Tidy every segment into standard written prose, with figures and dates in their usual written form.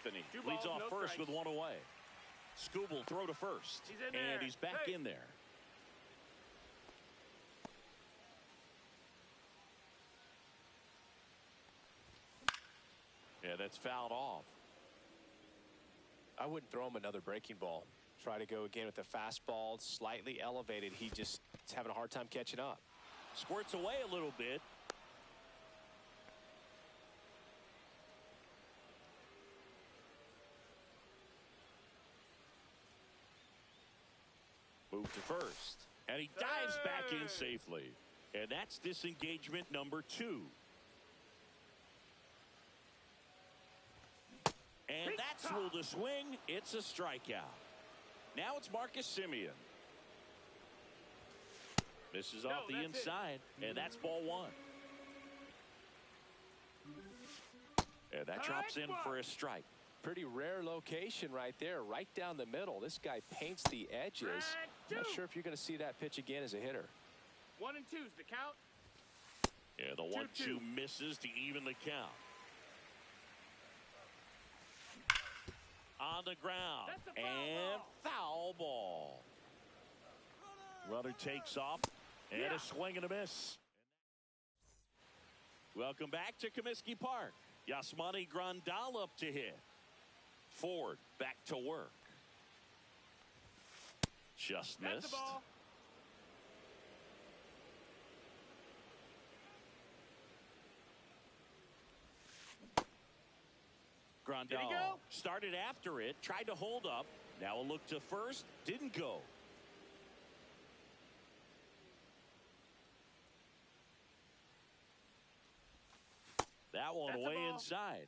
Anthony leads off first with one away. Skubal will throw to first, and he's back in there. Yeah, that's fouled off. I wouldn't throw him another breaking ball. Try to go again with the fastball, slightly elevated. He just is having a hard time catching up. Squirts away a little bit. Move to first. And he dives back in safely. And that's disengagement number 2. And that's ruled a swing. It's a strikeout. Now it's Marcus Semien. Misses off the inside, and that's ball 1. And that drops in for a strike. Pretty rare location right there, right down the middle. This guy paints the edges. Not sure if you're going to see that pitch again as a hitter. 1 and 2's the count. Yeah, the 1-2 misses to even the count. On the ground, and foul ball. Runner takes off, and a swing and a miss. Welcome back to Comiskey Park. Yasmani Grandal up to hit. Ford back to work. Just missed. Grandal started after it, tried to hold up. Now a look to first, didn't go. That one away inside.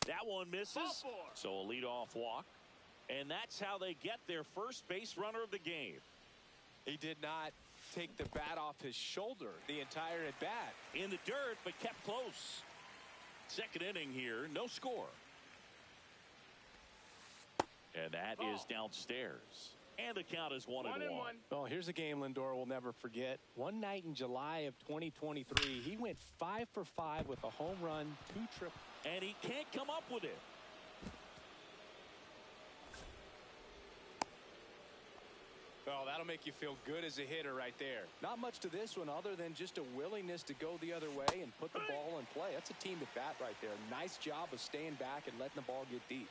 That one misses. So a leadoff walk. And that's how they get their first base runner of the game. He did not take the bat off his shoulder the entire at bat. In the dirt, but kept close. Second inning here, no score. And that is downstairs. And the count is 1-1. Well, here's a game Lindor will never forget. One night in July of 2023, he went 5 for 5 with a home run, 2 triples. And he can't come up with it. Well, that'll make you feel good as a hitter right there. Not much to this one other than just a willingness to go the other way and put the ball in play. That's a team at bat right there. Nice job of staying back and letting the ball get deep.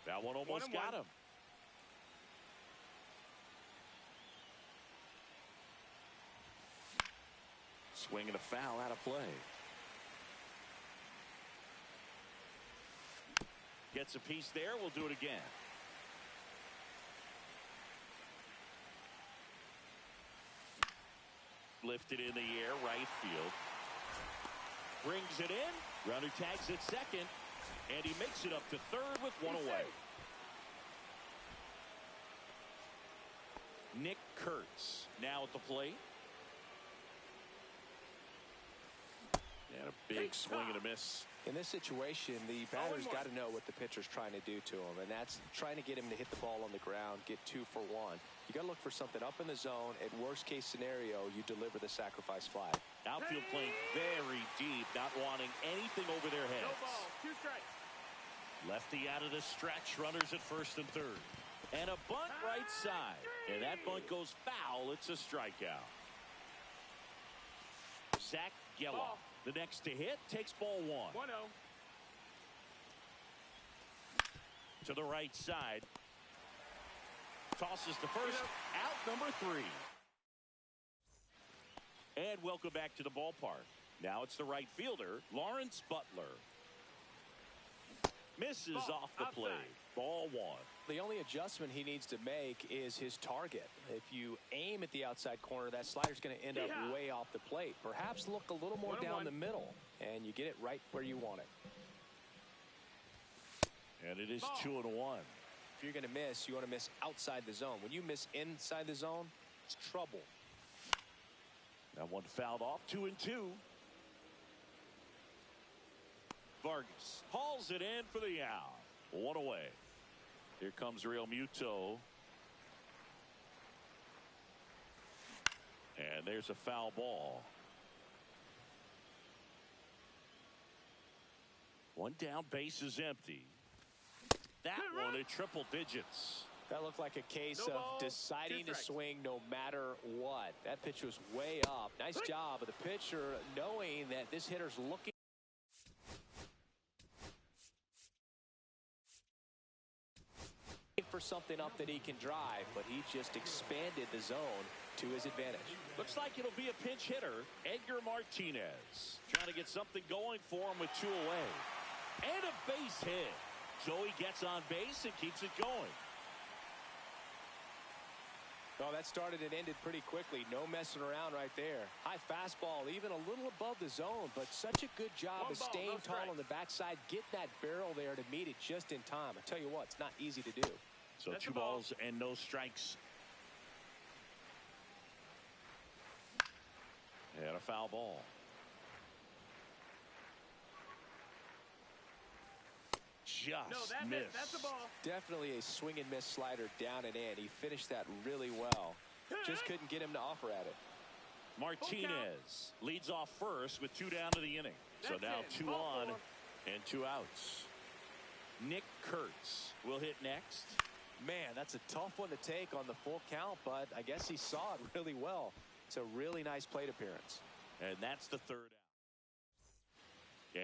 That one almost got him. Swing and a foul out of play. Gets a piece there. We'll do it again. Lifted in the air, right field. Brings it in. Runner tags at second. And he makes it up to third with one away. Nick Kurtz now at the plate. And a big swing and a miss. In this situation, the batter's got to know what the pitcher's trying to do to him, and that's trying to get him to hit the ball on the ground, get 2 for 1. You got to look for something up in the zone. At worst case scenario, you deliver the sacrifice fly. Outfield playing very deep, not wanting anything over their heads. No ball, 2 strikes. Lefty out of the stretch, runners at first and third. And a bunt right side. And that bunt goes foul. It's a strikeout. Zach Gelof, the next to hit, takes ball 1. 1-0. To the right side. Tosses to first. Out number 3. And welcome back to the ballpark. Now it's the right fielder, Lawrence Butler. Misses off the plate. Ball 1. The only adjustment he needs to make is his target. If you aim at the outside corner, that slider's going to end up way off the plate. Perhaps look a little more down the middle, and you get it right where you want it. And it is 2-1. If you're going to miss, you want to miss outside the zone. When you miss inside the zone, it's trouble. That one fouled off. 2-2. Vargas hauls it in for the out. 1 away. Here comes Real Muto. And there's a foul ball. One down, base is empty. That one at triple digits. That looked like a case No of ball, deciding 2 to strikes. swing no matter what. That pitch was way up. Nice job of the pitcher knowing that this hitter's looking for something up that he can drive, but he just expanded the zone to his advantage. Looks like it'll be a pinch hitter, Edgar Martinez. Trying to get something going for him with 2 away. And a base hit. So he gets on base and keeps it going. Oh, that started and ended pretty quickly. No messing around right there. High fastball, even a little above the zone, but such a good job of staying tall on the backside, getting that barrel there to meet it just in time. I tell you what, it's not easy to do. So That's 2 a ball. balls and no strikes. And a foul ball. Just No, that's missed. it. That's a ball. Definitely a swing and miss slider down and in. He finished that really well. Just couldn't get him to offer at it. Martinez leads off first with 2 down to the inning. So That's now it. 2 Ball on 4. and 2 outs. Nick Kurtz will hit next. Man, that's a tough one to take on the full count, but I guess he saw it really well. It's a really nice plate appearance. And that's the 3rd out.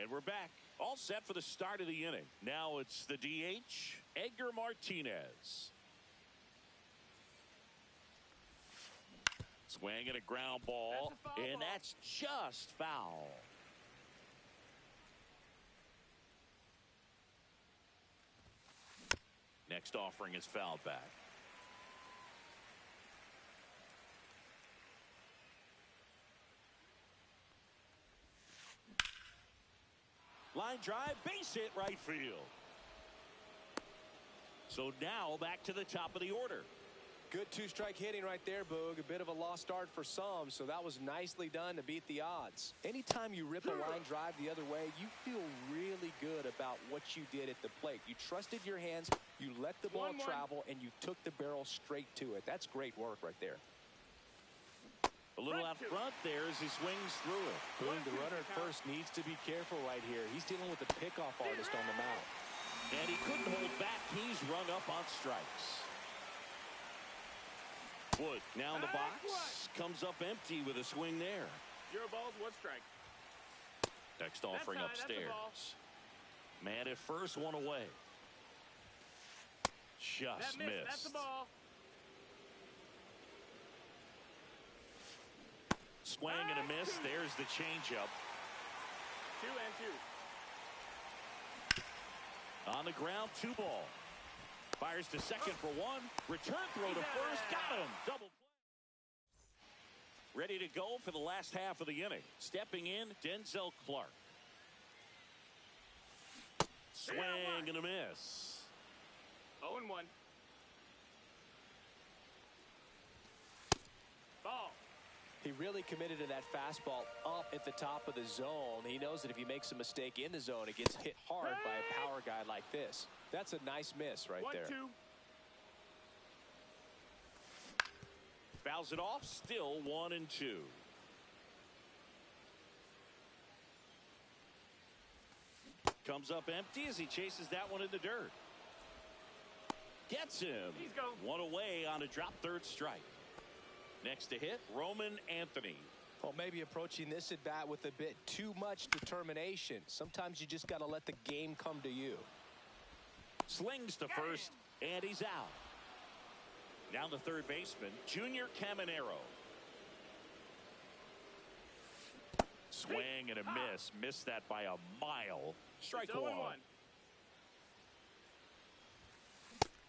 And we're back. All set for the start of the inning. Now it's the DH, Edgar Martinez. Swing and a ground ball. That's a foul And ball. that's just foul. Next offering is fouled back. Line drive, base hit right field. So now back to the top of the order. Good 2-strike hitting right there, Boog. A bit of a lost start for some, so that was nicely done to beat the odds. Anytime you rip a line drive the other way, you feel really good about what you did at the plate. You trusted your hands, you let the ball 1-1. travel, and you took the barrel straight to it. That's great work right there. A little out front there as he swings through it. Boog, the runner at first needs to be careful right here. He's dealing with a pickoff artist on the mound. And he couldn't hold back. He's rung up on strikes. Wood now in the box. Comes up empty with a swing there. 0 balls, 1 strike. Next offering high, that's a upstairs. ball. Man at first, 1 away. Just That missed. That's a missed. ball. Swing and a miss. There's the changeup. 2 and 2. On the ground, 2 ball. Fires to second for 1. Return throw to first. Got him. Double play. Ready to go for the last half of the inning. Stepping in, Denzel Clark. Swing and a miss. 0 and 1. Ball. He really committed to that fastball up at the top of the zone. He knows that if he makes a mistake in the zone, it gets hit hard by a power guy like this. That's a nice miss right 1 there. 2. Fouls it off. Still 1 and 2. Comes up empty as he chases that one in the dirt. Gets him. He's gone. 1 away on a drop 3rd strike. Next to hit, Roman Anthony. Well, maybe approaching this at bat with a bit too much determination. Sometimes you just got to let the game come to you. Slings to first, and he's out. Down the 3rd baseman, Junior Caminero. Swing and a miss. Missed that by a mile. Strike It's 0 1. and 1.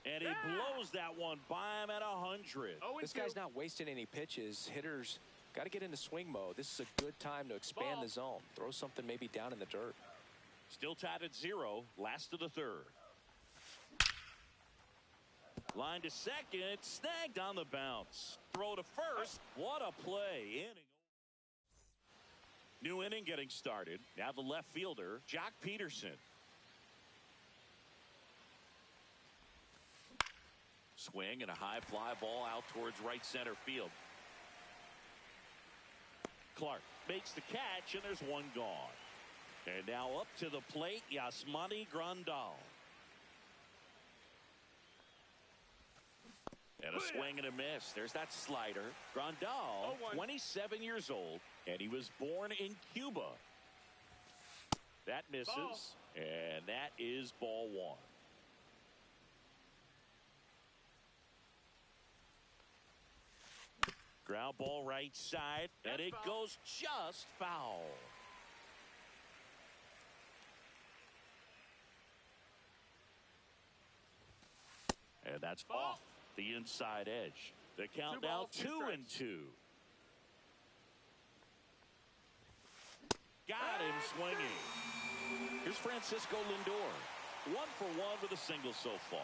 And he blows that one by him at 100. 0 and This 2. guy's not wasting any pitches. Hitters got to get into swing mode. This is a good time to expand Ball. the zone. Throw something maybe down in the dirt. Still tied at 0. Last of the 3rd. Line to second. Snagged on the bounce. Throw to first. What a play. Inning. New inning getting started. Now the left fielder, Jock Peterson. Swing and a high fly ball out towards right center field. Clark makes the catch, and there's one gone. And now up to the plate, Yasmani Grandal. And a swing and a miss. There's that slider. Grandal, 27 years old, and he was born in Cuba. That misses, ball. And that is ball one. Ground ball right side, and it goes just foul. And that's off the inside edge. The count now 2-2. Got him swinging. Here's Francisco Lindor. 1 for 1 with a single so far.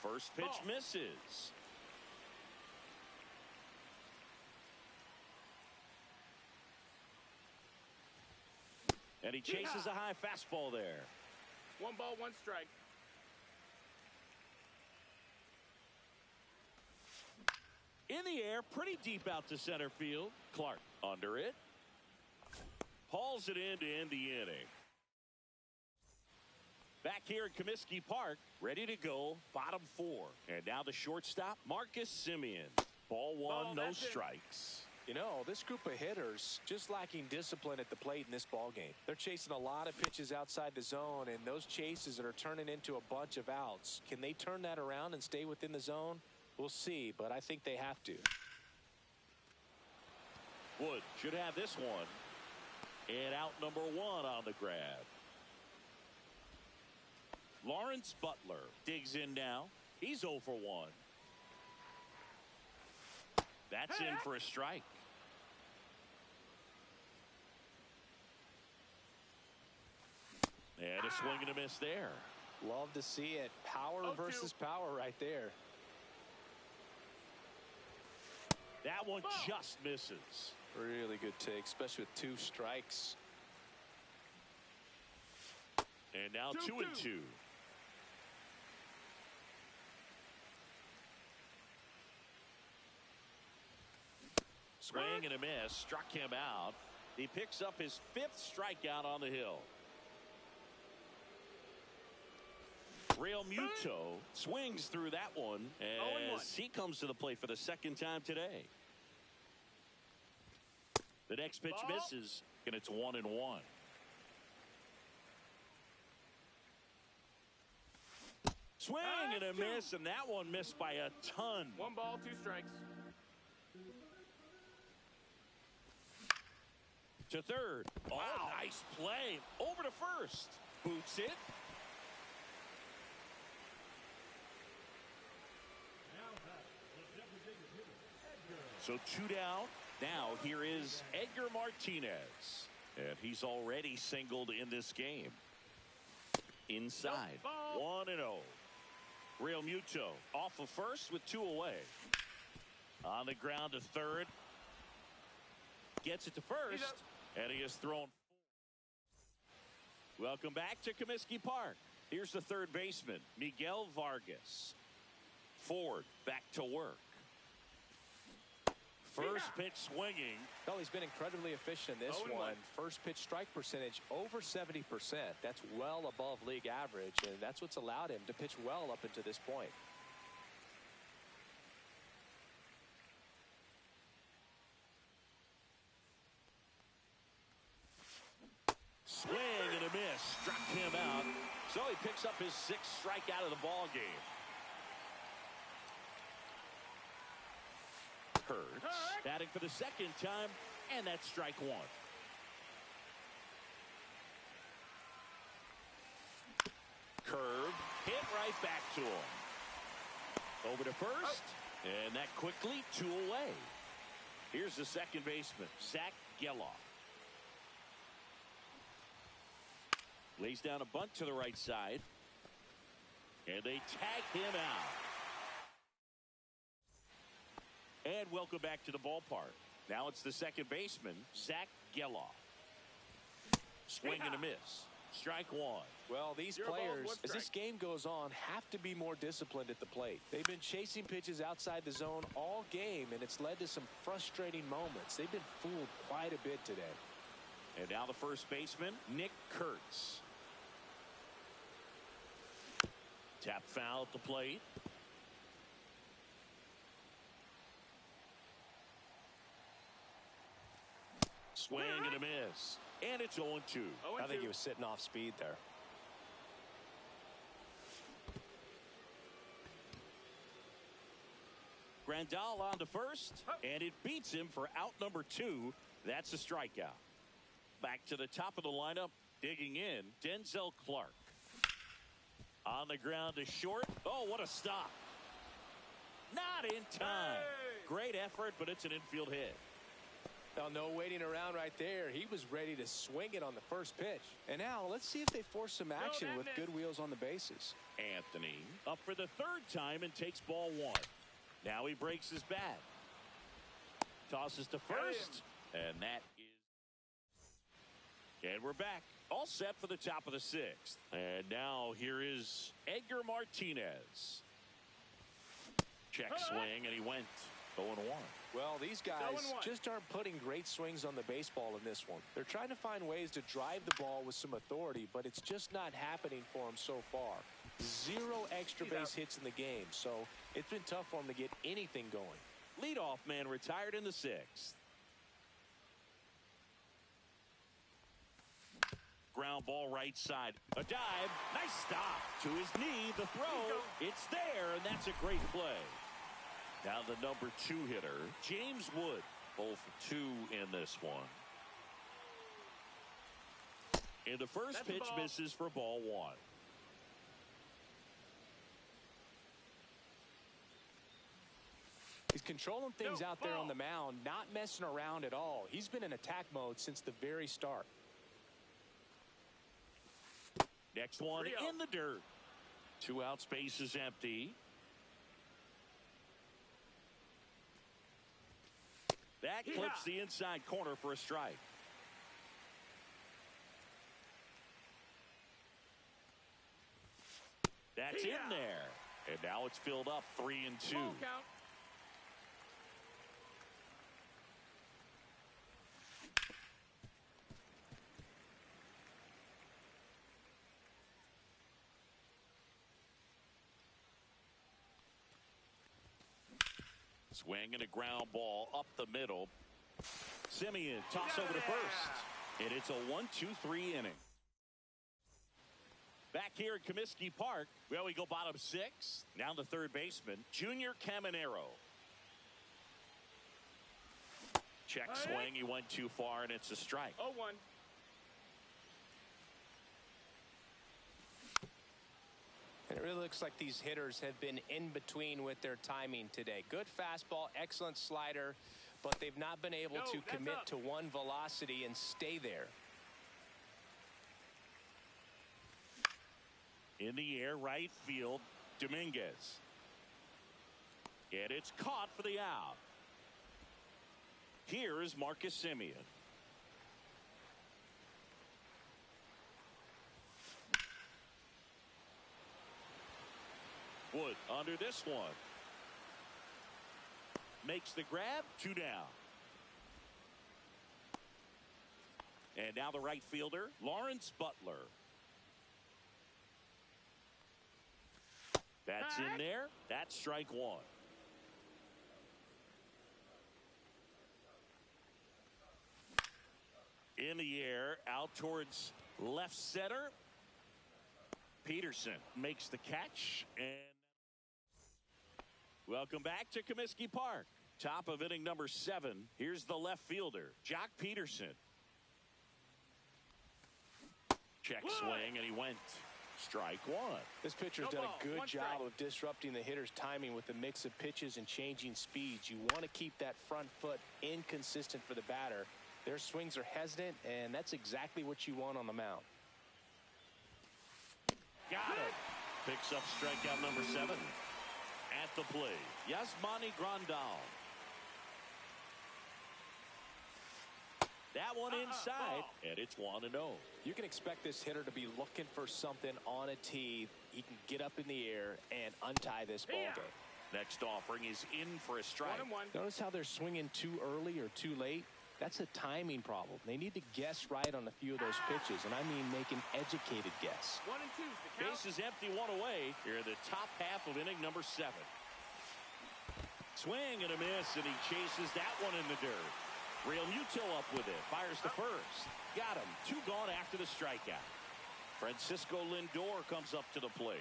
First pitch misses. And he chases a high fastball there. 1 ball, 1 strike. In the air, pretty deep out to center field. Clark under it. Hauls it in to end the inning. Back here at Comiskey Park, ready to go, bottom 4. And now the shortstop, Marcus Semien. Ball 1, no strikes. You know, this group of hitters just lacking discipline at the plate in this ball game. They're chasing a lot of pitches outside the zone, and those chases are turning into a bunch of outs. Can they turn that around and stay within the zone? We'll see, but I think they have to. Wood should have this one. And out number 1 on the grab. Lawrence Butler digs in now. He's 0 for 1. That's in for a strike. And a swing and a miss there. Love to see it. Power versus power right there. That one just misses. Really good take, especially with 2 strikes. And now 2-2. Swing and a miss. Struck him out. He picks up his 5th strikeout on the hill. Real Muto swings through that one as he comes to the plate for the 2nd time today. The next pitch misses, and it's 1-1. Swing and a miss, and that one missed by a ton. 1 ball, 2 strikes. To third. Wow. Oh, nice play. Over to first. Boots it. So 2 down. Now here is Edgar Martinez. And he's already singled in this game. Inside. 1-0. Real Muto off of first with 2 away. On the ground to third. Gets it to first. And he has thrown. Welcome back to Comiskey Park. Here's the third baseman, Miguel Vargas. Ford back to work. First pitch swinging. Well, he's been incredibly efficient in this one. First pitch strike percentage over 70%. That's well above league average, and that's what's allowed him to pitch well up until this point. Swing and a miss. Struck him out. So he picks up his 6th strikeout of the ball game. Hurts batting for the 2nd time, and that's strike 1. Curve hit right back to him. Over to first, and that quickly 2 away. Here's the second baseman, Zach Geloff. Lays down a bunt to the right side. And they tag him out. And welcome back to the ballpark. Now it's the second baseman, Zach Geloff. Swing and a miss. Strike one. Well, these Zero balls, players, one as this strike. game goes on, have to be more disciplined at the plate. They've been chasing pitches outside the zone all game, and it's led to some frustrating moments. They've been fooled quite a bit today. And now the first baseman, Nick Kurtz. Tap foul at the plate. Swing and a miss. And it's 0-2. I think he was sitting off speed there. Grandal on to first, and it beats him for out number 2. That's a strikeout. Back to the top of the lineup, digging in, Denzel Clark. On the ground to short. Oh, what a stop. Not in time. Great effort, but it's an infield hit. Now, no waiting around right there. He was ready to swing it on the first pitch. And now, let's see if they force some action with good wheels on the bases. Anthony up for the 3rd time and takes ball 1. Now he breaks his bat. Tosses to first. And that is... And we're back. All set for the top of the 6th. And now here is Edgar Martinez. Check swing, and he went 0-1. Well, these guys just aren't putting great swings on the baseball in this one. They're trying to find ways to drive the ball with some authority, but it's just not happening for them so far. 0 extra base hits in the game, so it's been tough for them to get anything going. Leadoff man retired in the 6th. Ground ball right side. A dive. Nice stop. To his knee. The throw. It's there, and that's a great play. Now the number 2 hitter, James Wood. 0 for 2 in this one. And the first pitch misses for ball 1. He's controlling things out there on the mound, not messing around at all. He's been in attack mode since the very start. Next one in the dirt. 2 outs, base is empty. That clips the inside corner for a strike. That's in there. And now it's filled up 3-2. Ball count. Swing and a ground ball up the middle. Simeon toss over to first. And it's a 1-2-3 inning. Back here at Comiskey Park, well, we go bottom 6. Now the third baseman, Junior Caminero. Check swing. He went too far, and it's a strike. 0-1. And it really looks like these hitters have been in between with their timing today. Good fastball, excellent slider, but they've not been able to commit to one velocity and stay there. In the air, right field, Dominguez. And it's caught for the out. Here is Marcus Simeon. Wood under this one. Makes the grab, 2 down. And now the right fielder, Lawrence Butler. That's in there. That's strike 1. In the air, out towards left center. Peterson makes the catch. And welcome back to Comiskey Park. Top of inning number 7. Here's the left fielder, Jock Peterson. Check swing, and he went. Strike 1. This pitcher's done a good job of disrupting the hitter's timing with the mix of pitches and changing speeds. You want to keep that front foot inconsistent for the batter. Their swings are hesitant, and that's exactly what you want on the mound. Got it. Picks up strikeout number 7. At the plate, Yasmani Grandal. That one inside, and it's 1-0. You can expect this hitter to be looking for something on a tee. He can get up in the air and untie this ball game. Next offering is in for a strike. 1-1. Notice how they're swinging too early or too late? That's a timing problem. They need to guess right on a few of those pitches, and I mean make an educated guess. 1-2. The count. Base is empty, one away. Here in the top half of inning number 7. Swing and a miss, and he chases that one in the dirt. Real Muto up with it. Fires the first. Got him. 2 gone after the strikeout. Francisco Lindor comes up to the plate.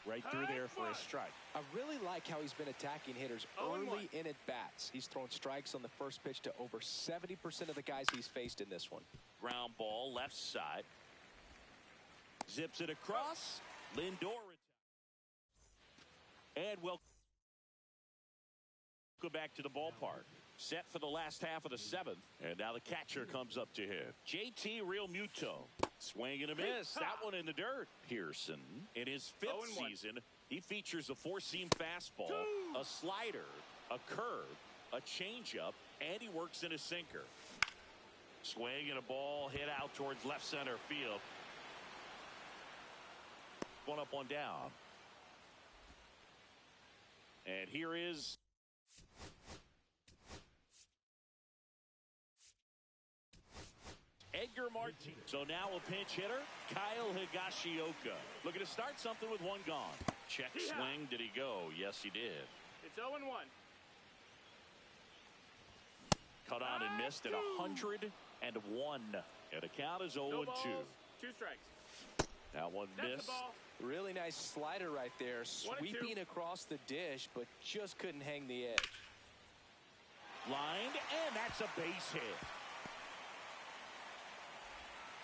Right through there for a strike. I really like how he's been attacking hitters early in at-bats. He's thrown strikes on the first pitch to over 70% of the guys he's faced in this one. Ground ball, left side. Zips it across. Lindor. And welcome back to the ballpark. Set for the last half of the 7th. And now the catcher comes up to him. JT Real Muto. Swing and a miss. That one in the dirt. Pearson, in his 5th season, he features a 4-seam fastball, a slider, a curve, a changeup, and he works in a sinker. Swing and a ball hit out towards left center field. One up, one down. And here is Edgar Martinez. So now a pinch hitter, Kyle Higashioka. Looking to start something with 1 gone. Check swing. Did he go? Yes, he did. It's 0-1. Cut on and missed at 101. And the count is 0-2. 2 strikes. That one That's missed. the ball. Really nice slider right there. 1-2. Sweeping across the dish, but just couldn't hang the edge. Lined, and that's a base hit.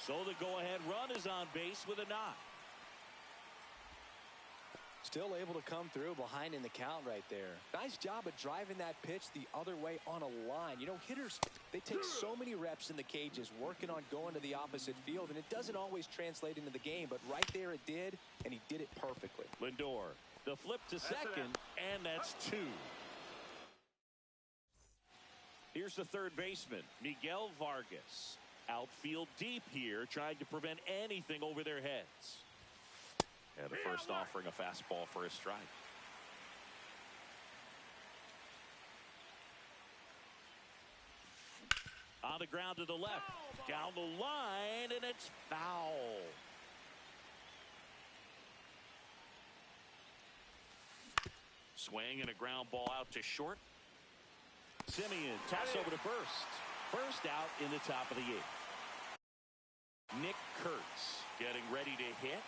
So the go-ahead run is on base with a knock. Still able to come through behind in the count right there. Nice job of driving that pitch the other way on a line. You know, hitters, they take so many reps in the cages working on going to the opposite field, and it doesn't always translate into the game, but right there it did, and he did it perfectly. Lindor, the flip to second, and that's 2. Here's the third baseman, Miguel Vargas. Outfield deep here, trying to prevent anything over their heads. And the first offering a fastball for a strike. On the ground to the left. Down the line, and it's foul. Swing and a ground ball out to short. Simeon toss over to first. First out in the top of the 8th. Nick Kurtz getting ready to hit.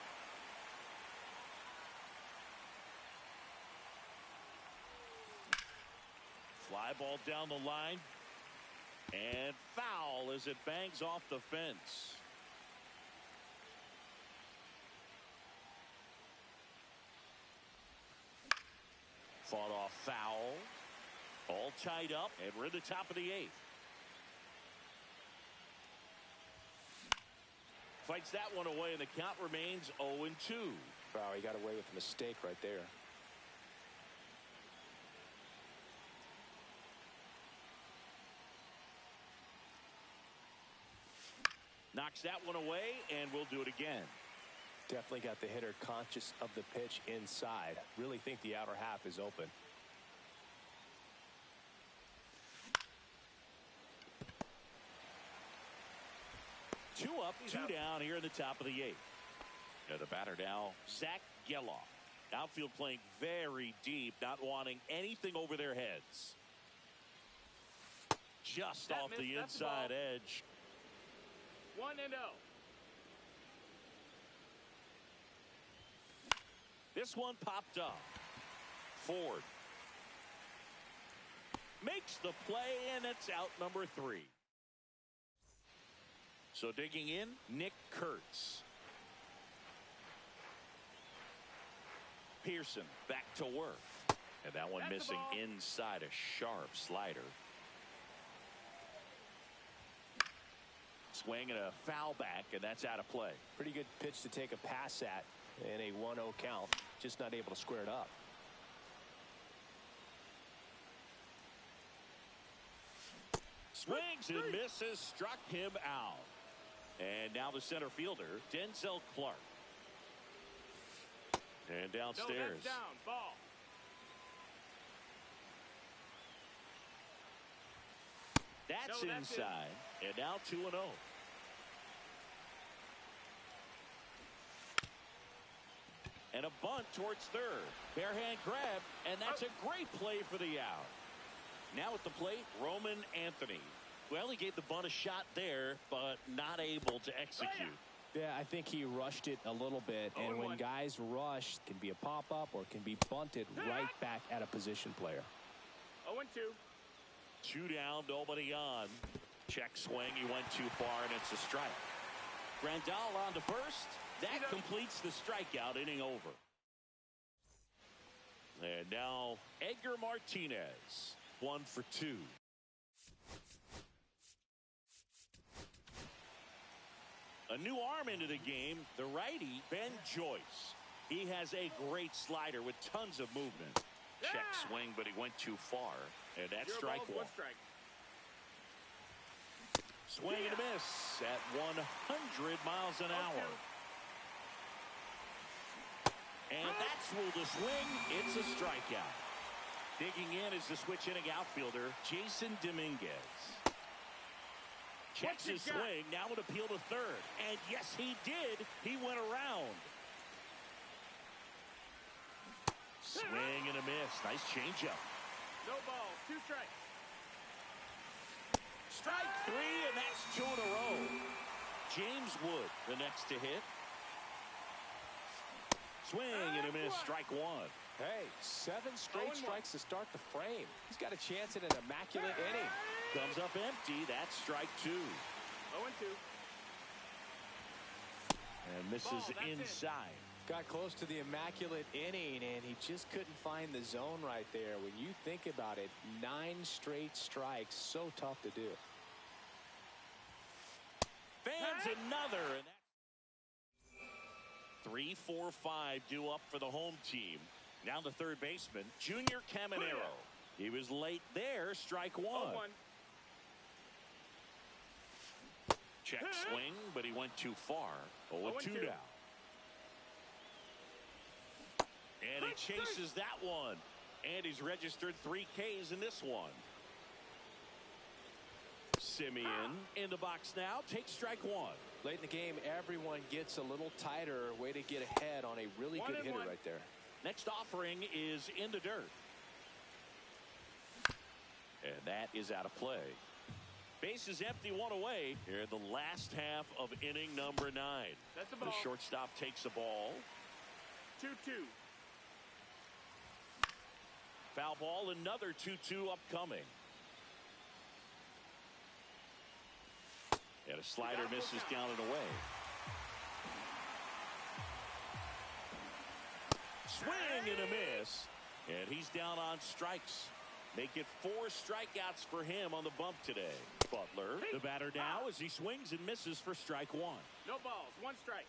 Fly ball down the line. And foul as it bangs off the fence. Fought off foul. All tied up, and we're in the top of the 8th. Fights that one away, and the count remains 0-2. Wow, he got away with a mistake right there. Knocks that one away, and we'll do it again. Definitely got the hitter conscious of the pitch inside. Really think the outer half is open. Two up, two down here in the top of the 8th. And the batter now, Zach Geloff. Outfield playing very deep, not wanting anything over their heads. Just off the inside edge. 1-0. This one popped up. Ford makes the play, and it's out number 3. So digging in, Nick Kurtz. Pearson back to work. And that one missing inside a sharp slider. Swing and a foul back, and that's out of play. Pretty good pitch to take a pass at in a 1-0 count. Just not able to square it up. Swings and misses, struck him out. And now the center fielder, Denzel Clark. And downstairs. No, that's down. Ball. That's No, that's inside. And now 2-0. And a bunt towards third. Bare hand grab, and that's a great play for the out. Now at the plate, Roman Anthony. Well, he gave the bunt a shot there, but not able to execute. Yeah, I think he rushed it a little bit, and when 0-1. guys rush, it can be a pop-up or it can be bunted right back at a position player. 0-2. 2 down, nobody on. Check swing, he went too far, and it's a strike. Grandal on to first. That completes the strikeout, inning over. And now Edgar Martinez, 1 for 2. A new arm into the game, the righty, Ben Joyce. He has a great slider with tons of movement. Check swing, but he went too far. And that's strike one. Strike. Swing and a miss at 100 miles an hour. And that's ruled a swing. It's a strikeout. Digging in is the switch inning outfielder, Jason Dominguez. Checks his swing, now an appeal to third. And yes, he did. He went around. Swing and a miss. Nice changeup. No ball. 2 strikes. Strike 3, and that's 2 in a row. James Wood, the next to hit. Swing and a miss. Strike 1. Hey, 7 straight strikes to start the frame. He's got a chance at an immaculate inning. Comes up empty. That's strike 2. 0-2. And misses inside. Got close to the immaculate inning, and he just couldn't find the zone right there. When you think about it, 9 straight strikes, so tough to do. Fans another. And that's 3, 4, 5 due up for the home team. Now the third baseman, Junior Caminero. He was late there. Strike 1. 0-1. Check swing, but he went too far. 0-2 down. And he chases that one. And he's registered 3 Ks in this one. Simeon in the box now. Takes strike 1. Late in the game, everyone gets a little tighter. Way to get ahead on a really good hitter right there. Next offering is in the dirt. And that is out of play. Base is empty, 1 away here in the last half of inning number 9. That's a ball. The shortstop takes the ball. 2-2. Foul ball, another 2-2 upcoming. And a slider misses down and away. Swing and a miss. And he's down on strikes. Make it 4 strikeouts for him on the bump today. Butler, the batter now as he swings and misses for strike 1. No balls. 1 strike.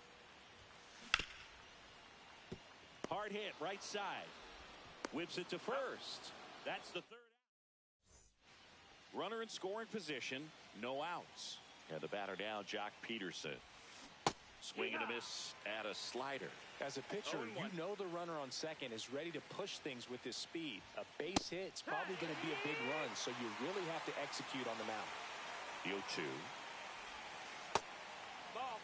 Hard hit, right side. Whips it to first. That's the third out. Runner in scoring position, no outs. And the batter now, Jock Peterson. Swing and a miss at a slider. As a pitcher, you know the runner on second is ready to push things with his speed. A base hit's probably going to be a big run, so you really have to execute on the mound. The 0-2. Ball.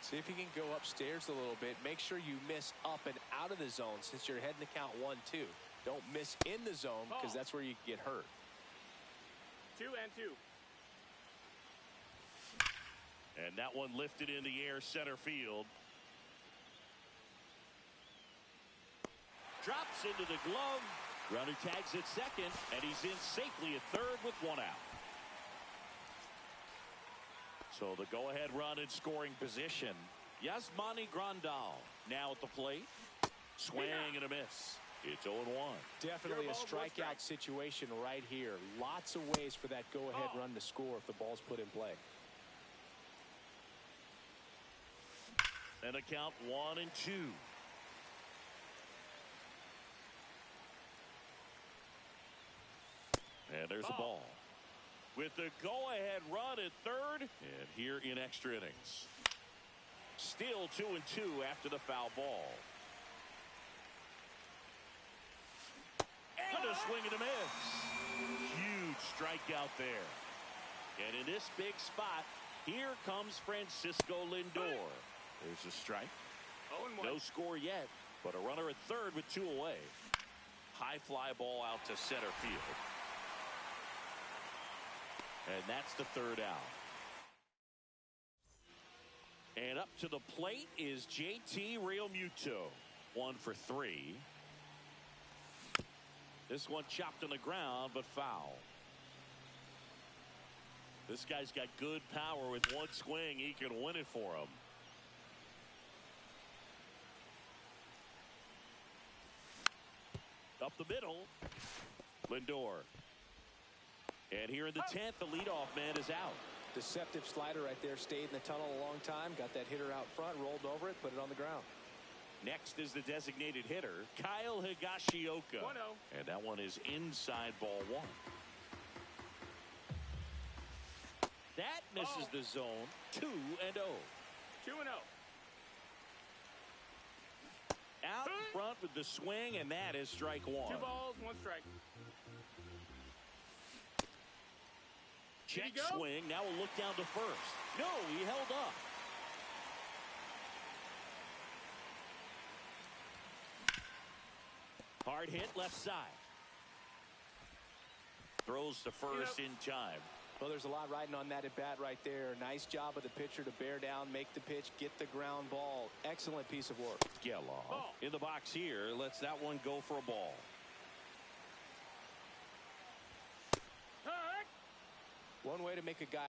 See if you can go upstairs a little bit. Make sure you miss up and out of the zone since you're heading to count 1-2. Don't miss in the zone because that's where you get hurt. 2-2. And that one lifted in the air center field. Drops into the glove. Runner tags at second, and he's in safely at third with 1 out. So the go-ahead run in scoring position. Yasmani Grandal now at the plate. Swing and a miss. It's 0-1. Definitely a strikeout situation right here. Lots of ways for that go-ahead run to score if the ball's put in play. And a count 1-2. And there's a ball. with the go-ahead run at third. And here in extra innings. Still 2-2 after the foul ball. And a swing and a miss. Huge strikeout there. And in this big spot, here comes Francisco Lindor. There's a strike. 0-1. No score yet, but a runner at third with 2 away. High fly ball out to center field. And that's the third out. And up to the plate is JT Realmuto. 1 for 3. This one chopped on the ground, but foul. This guy's got good power. With one swing, he can win it for him. Up the middle, Lindor. And here in the 10th, the leadoff man is out. Deceptive slider right there. Stayed in the tunnel a long time. Got that hitter out front. Rolled over it. Put it on the ground. Next is the designated hitter, Kyle Higashioka. 1-0. And that one is inside ball 1. That misses the zone. 2-0. 2-0. Out front with the swing, and that is strike 1. 2 balls, 1 strike. Check swing. Now we'll look down to first. No, he held up. Hard hit left side. Throws to first in time. Well, there's a lot riding on that at bat right there. Nice job of the pitcher to bear down, make the pitch, get the ground ball. Excellent piece of work. Geloff in the box here. Lets that one go for a ball. One way to make a guy.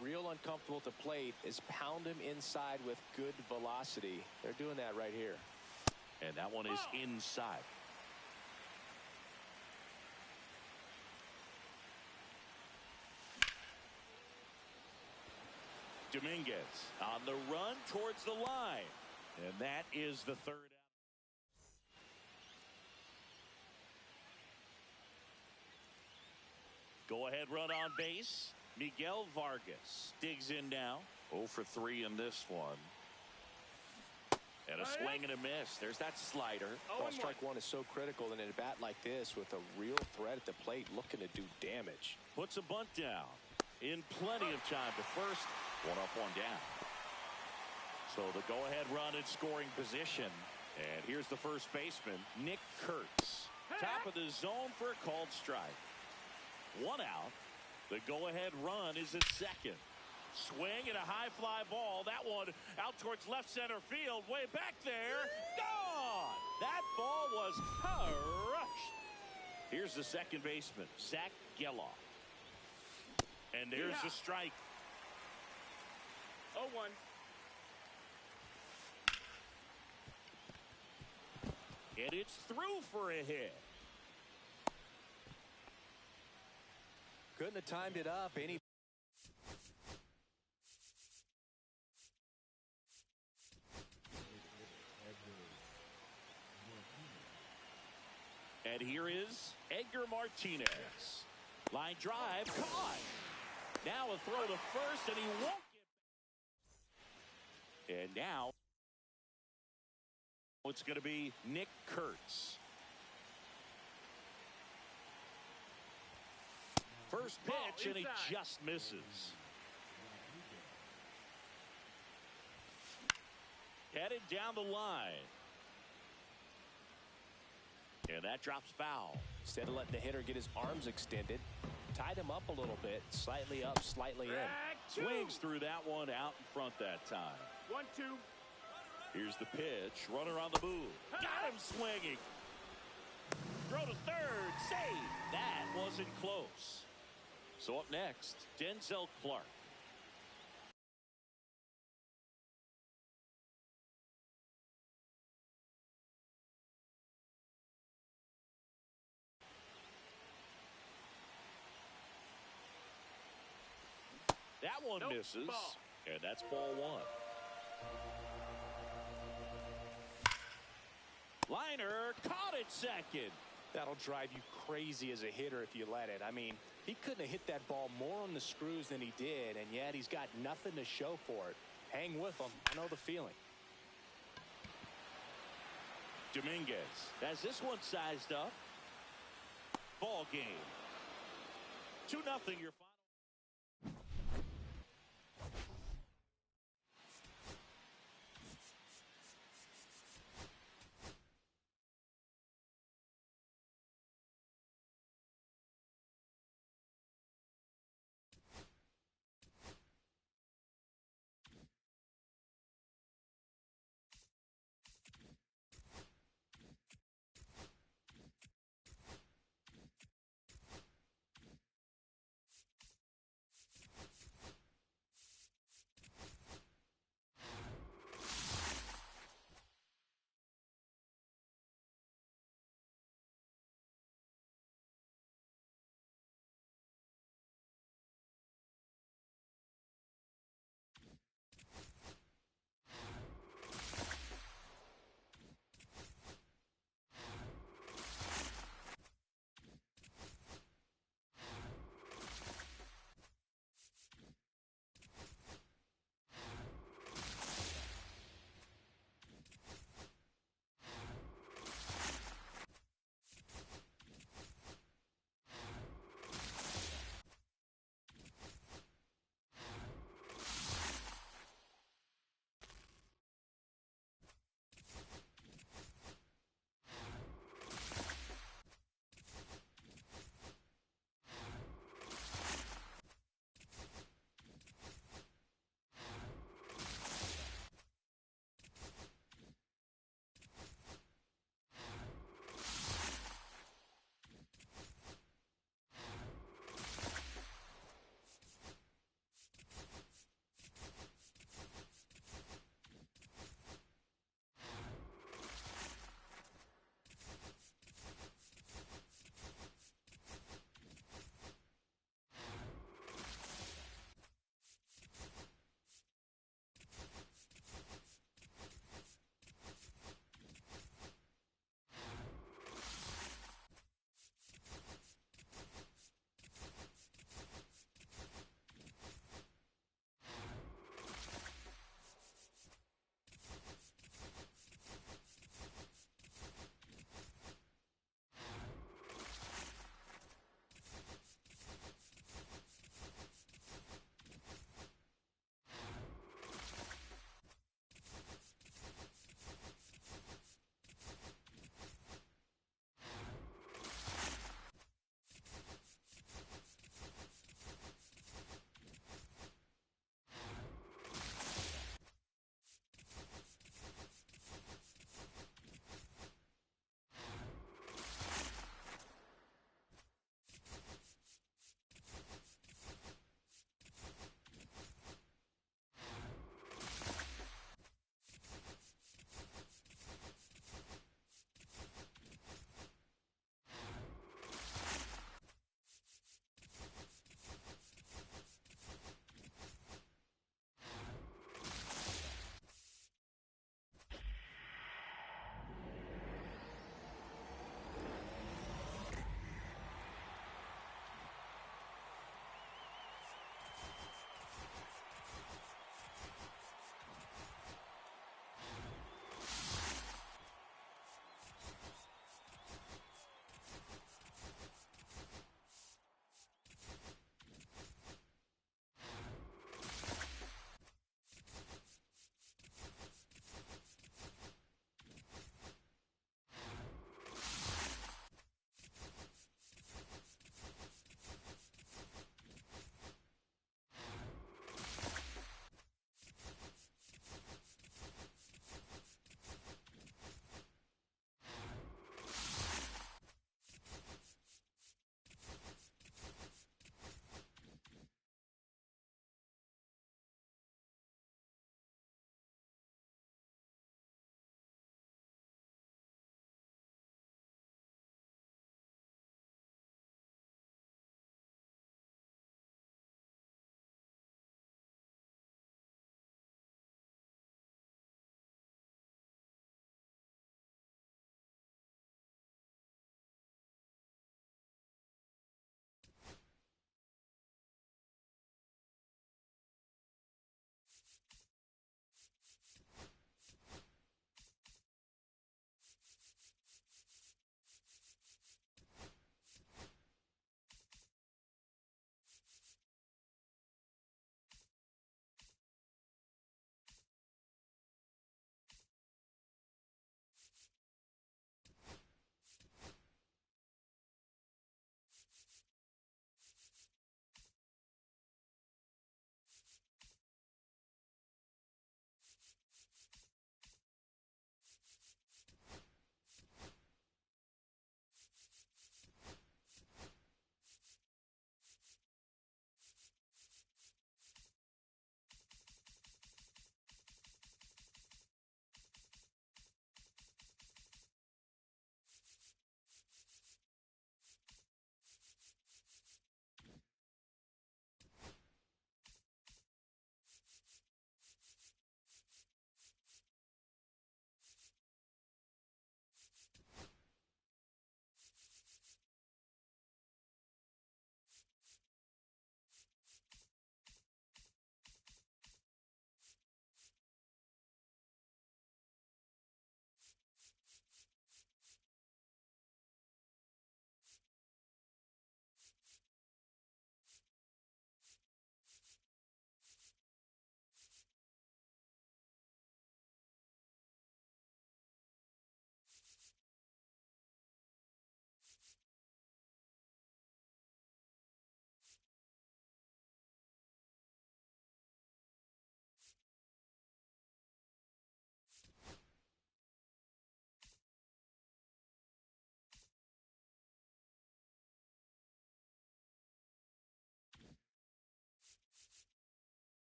Real uncomfortable at the plate is pound him inside with good velocity. They're doing that right here. And that one is inside. Dominguez on the run towards the line. And that is the third out. Go ahead run on base. Miguel Vargas digs in now. 0 for 3 in this one. And a swing and a miss. There's that slider. Well, strike 1 is so critical in a bat like this with a real threat at the plate looking to do damage. Puts a bunt down in plenty of time to first. 1 up, 1 down. So the go-ahead run in scoring position. And here's the first baseman, Nick Kurtz. Top of the zone for a called strike. 1 out. The go-ahead run is at second. Swing and a high fly ball. That one out towards left center field. Way back there. Gone! That ball was crushed. Here's the second baseman, Zach Geloff. And there's the strike. 0-1. And it's through for a hit. Couldn't have timed it up any. And here is Edgar Martinez. Line drive, caught. Now a throw to first, and he won't get back. And now it's going to be Nick Kurtz. First pitch, and he just misses. Headed down the line. And that drops foul. Instead of letting the hitter get his arms extended, tied him up a little bit, slightly up, slightly in. Swings through that one out in front that time. 1-2. Here's the pitch. Runner on the move. Got him swinging. Throw to third. Save. That wasn't close. So up next, Denzel Clark. That one Nope, misses. ball. And that's ball one. Liner caught it second. That'll drive you crazy as a hitter if you let it. I mean, he couldn't have hit that ball more on the screws than he did, and yet he's got nothing to show for it. Hang with him. I know the feeling. Dominguez has this one sized up. Ball game. 2-0 your final.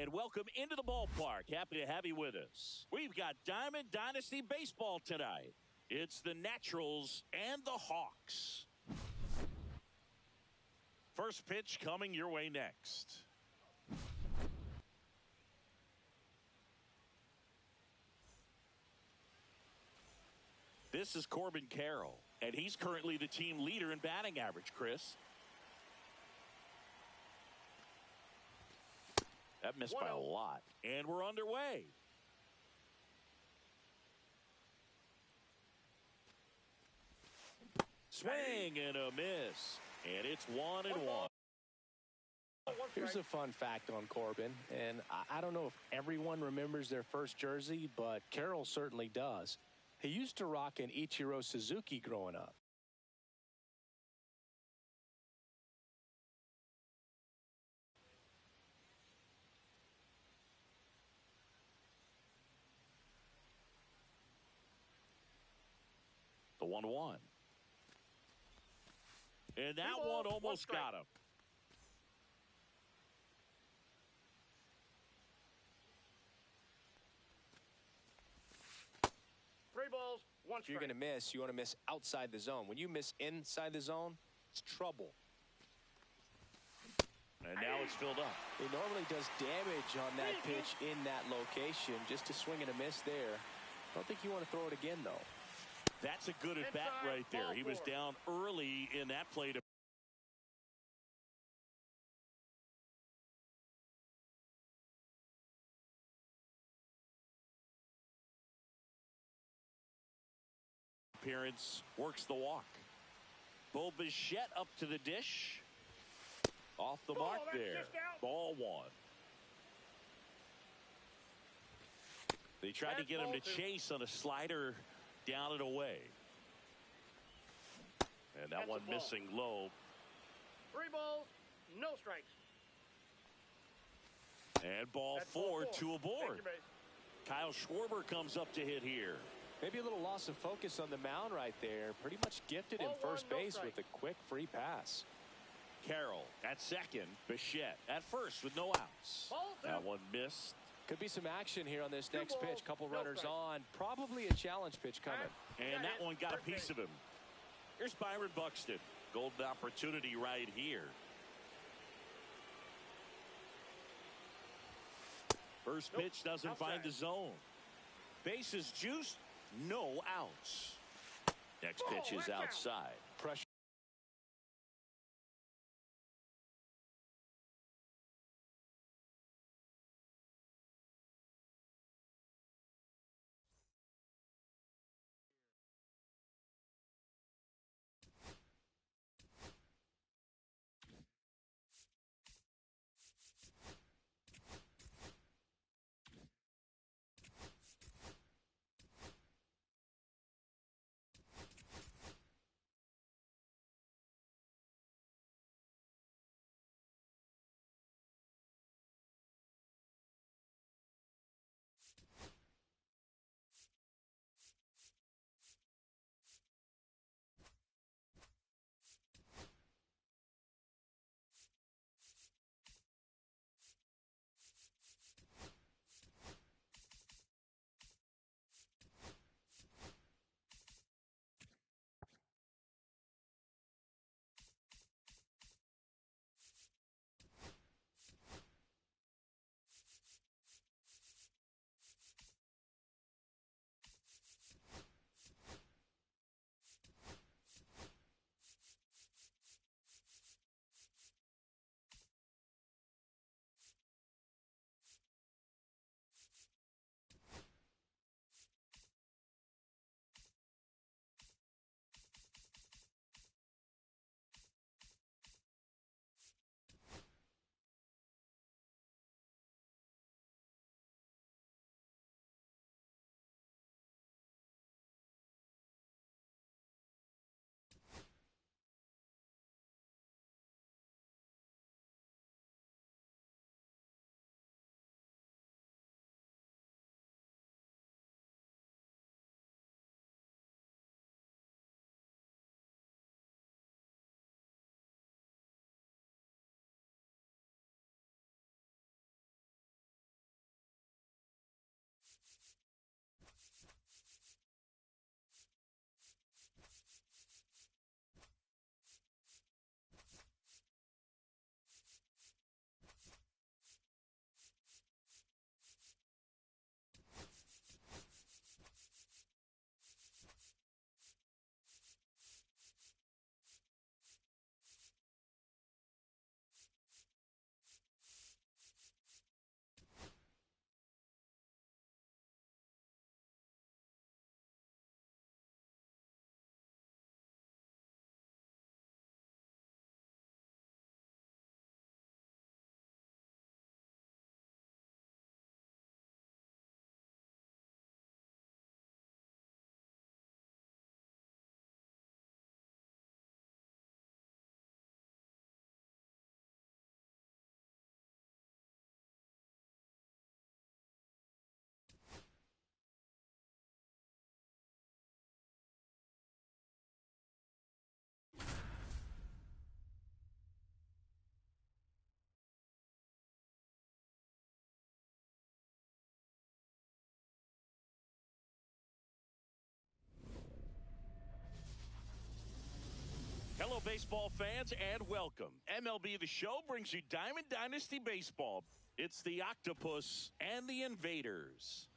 And welcome into the ballpark. Happy to have you with us. We've got Diamond Dynasty Baseball tonight. It's the Naturals and the Hawks. First pitch coming your way next. This is Corbin Carroll, and he's currently the team leader in batting average, Chris. That missed by a lot. And we're underway. Swing and a miss. And it's 1-1. Here's a fun fact on Corbin, and I don't know if everyone remembers their first jersey, but Carroll certainly does. He used to rock an Ichiro Suzuki growing up. The 1-1. And that one almost got him. Three balls, one If you're strike. going to miss, you want to miss outside the zone. When you miss inside the zone, it's trouble. And now it's filled up. He normally does damage on that pitch in that location. Just a swing and a miss there. I don't think you want to throw it again, though. That's a good at bat right there. He was down early in that play to appearance, works the walk. Bo Bichette up to the dish. Off the mark there. Ball one. They tried to get him to chase on a slider down and away. And that one missing low. 3 balls, no strikes. And ball four, 2 aboard. Kyle Schwarber comes up to hit here. Maybe a little loss of focus on the mound right there. Pretty much gifted him first base with a quick free pass. Carroll at second. Bichette at first with no outs. That one missed. Could be some action here on this next pitch. Couple runners on. Probably a challenge pitch coming. And that one got a piece of him. Here's Byron Buxton. Golden opportunity right here. First pitch doesn't find the zone. Bases juiced. No outs. Next pitch is outside. Pressure. baseball fans, and welcome. MLB The Show brings you Diamond Dynasty Baseball. It's the Octopus and the Invaders.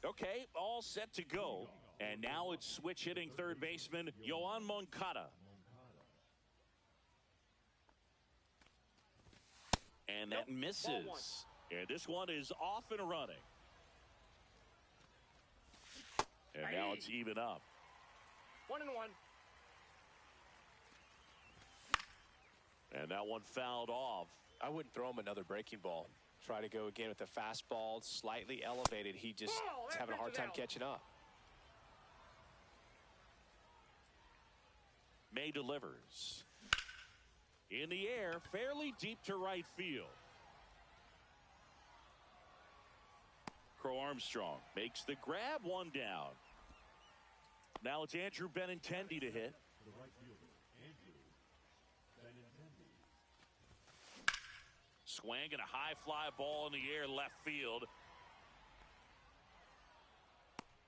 Okay, all set to go. And now it's switch hitting third baseman Yoan Moncada. And that misses. And this one is off and running. And now it's even up. 1-1. And that one fouled off. I wouldn't throw him another breaking ball. Try to go again with the fastball, slightly elevated. He just is having a hard time catching up. May delivers. In the air, fairly deep to right field. Crow Armstrong makes the grab, one down. Now it's Andrew Benintendi to hit. Swing and a high fly ball in the air left field.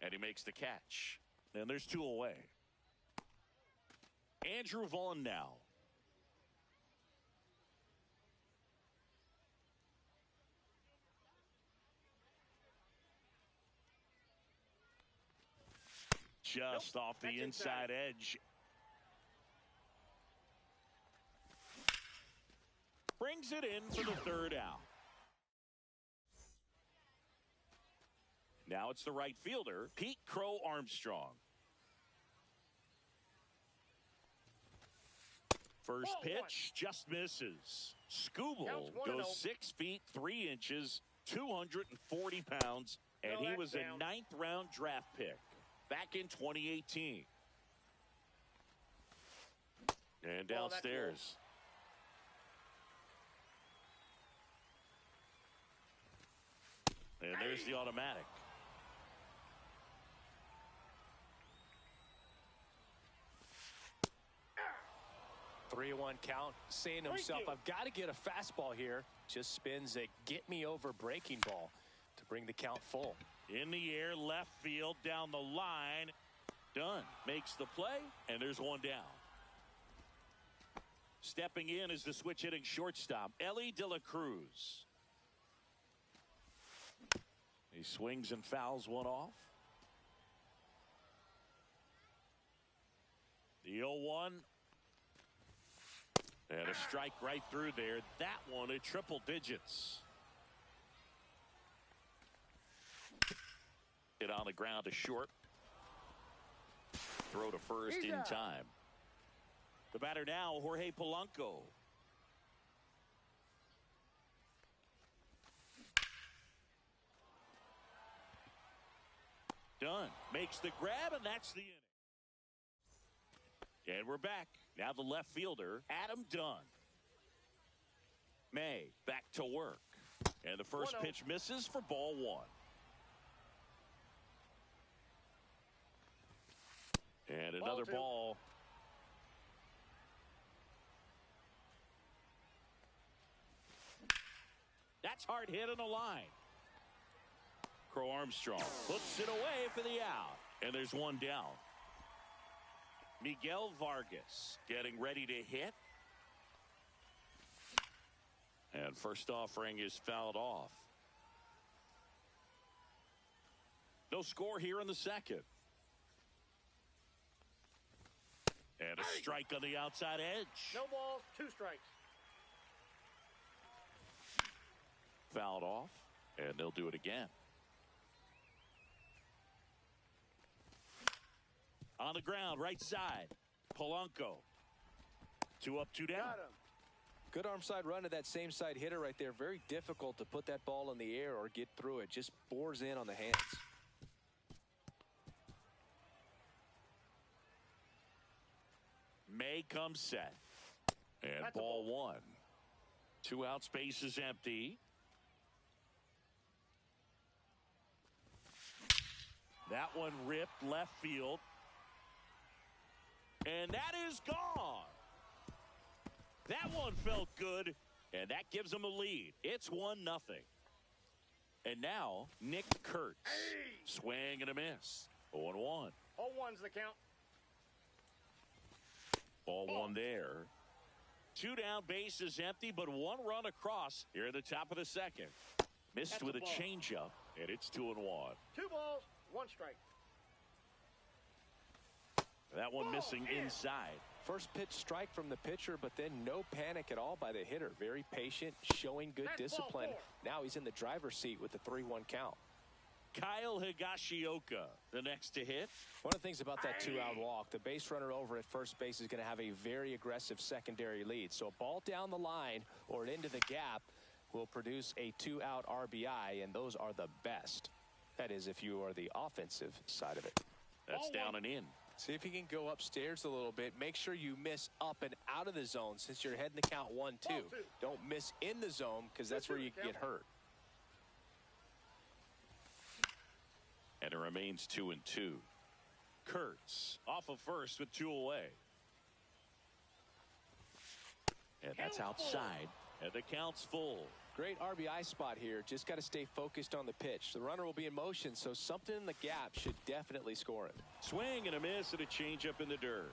And he makes the catch. And there's two away. Andrew Vaughn now. Just off the inside edge. Brings it in for the third out. Now it's the right fielder, Pete Crow Armstrong. First pitch just misses. Skubal goes 6 feet 3 inches, 240 pounds, and he was a 9th round draft pick back in 2018. And downstairs. And there's the automatic. Three one count, saying to himself, I've got to get a fastball here. Just spins a get me over breaking ball to bring the count full. In the air, left field, down the line. Dunn makes the play, and there's one down. Stepping in is the switch hitting shortstop, Elly De La Cruz. He swings and fouls one off. The 0-1. And a strike right through there. That one at triple digits. Hit on the ground to short. Throw to first in time. The batter now, Jorge Polanco. Dunn makes the grab, and that's the inning. And we're back. Now the left fielder, Adam Dunn. May back to work. And the first pitch misses for ball one. And another ball. That's hard hit on the line. Crow Armstrong puts it away for the out. And there's one down. Miguel Vargas getting ready to hit. And first offering is fouled off. No score here in the second. And a strike on the outside edge. No balls, 2 strikes. Fouled off, and they'll do it again. On the ground, right side. Polanco. 2 up, 2 down. Got him. Good arm side run to that same side hitter right there. Very difficult to put that ball in the air or get through it. Just bores in on the hands. May comes set. And That's ball 1. 2 outs, base is empty. That one ripped left field. And that is gone. That one felt good, and that gives them a lead. It's 1-0. And now, Nick Kurtz. Swing and a miss. 0-1. 0-1's the count. Ball one there. 2 down, base is empty, but 1 run across here at the top of the second. Missed That's with a a ball. changeup, and it's 2-1. 2 balls, 1 strike. That one Ball, missing yeah. inside. First pitch strike from the pitcher, but then no panic at all by the hitter. Very patient, showing good That's ball discipline. 4. Now he's in the driver's seat with the 3-1 count. Kyle Higashioka, the next to hit. One of the things about that 2-out walk, the base runner over at first base is going to have a very aggressive secondary lead. So a ball down the line or into the gap will produce a 2-out RBI, and those are the best. That is, if you are the offensive side of it. That's Ball down 1. and in. See if you can go upstairs a little bit. Make sure you miss up and out of the zone since you're heading the count 1-2. Ball 2. Don't miss in the zone because that's where you can get hurt. And it remains 2-2. Kurtz off of first with 2 away. And that's outside. And the count's full. Great RBI spot here. Just got to stay focused on the pitch. The runner will be in motion, so something in the gap should definitely score it. Swing and a miss and a changeup in the dirt.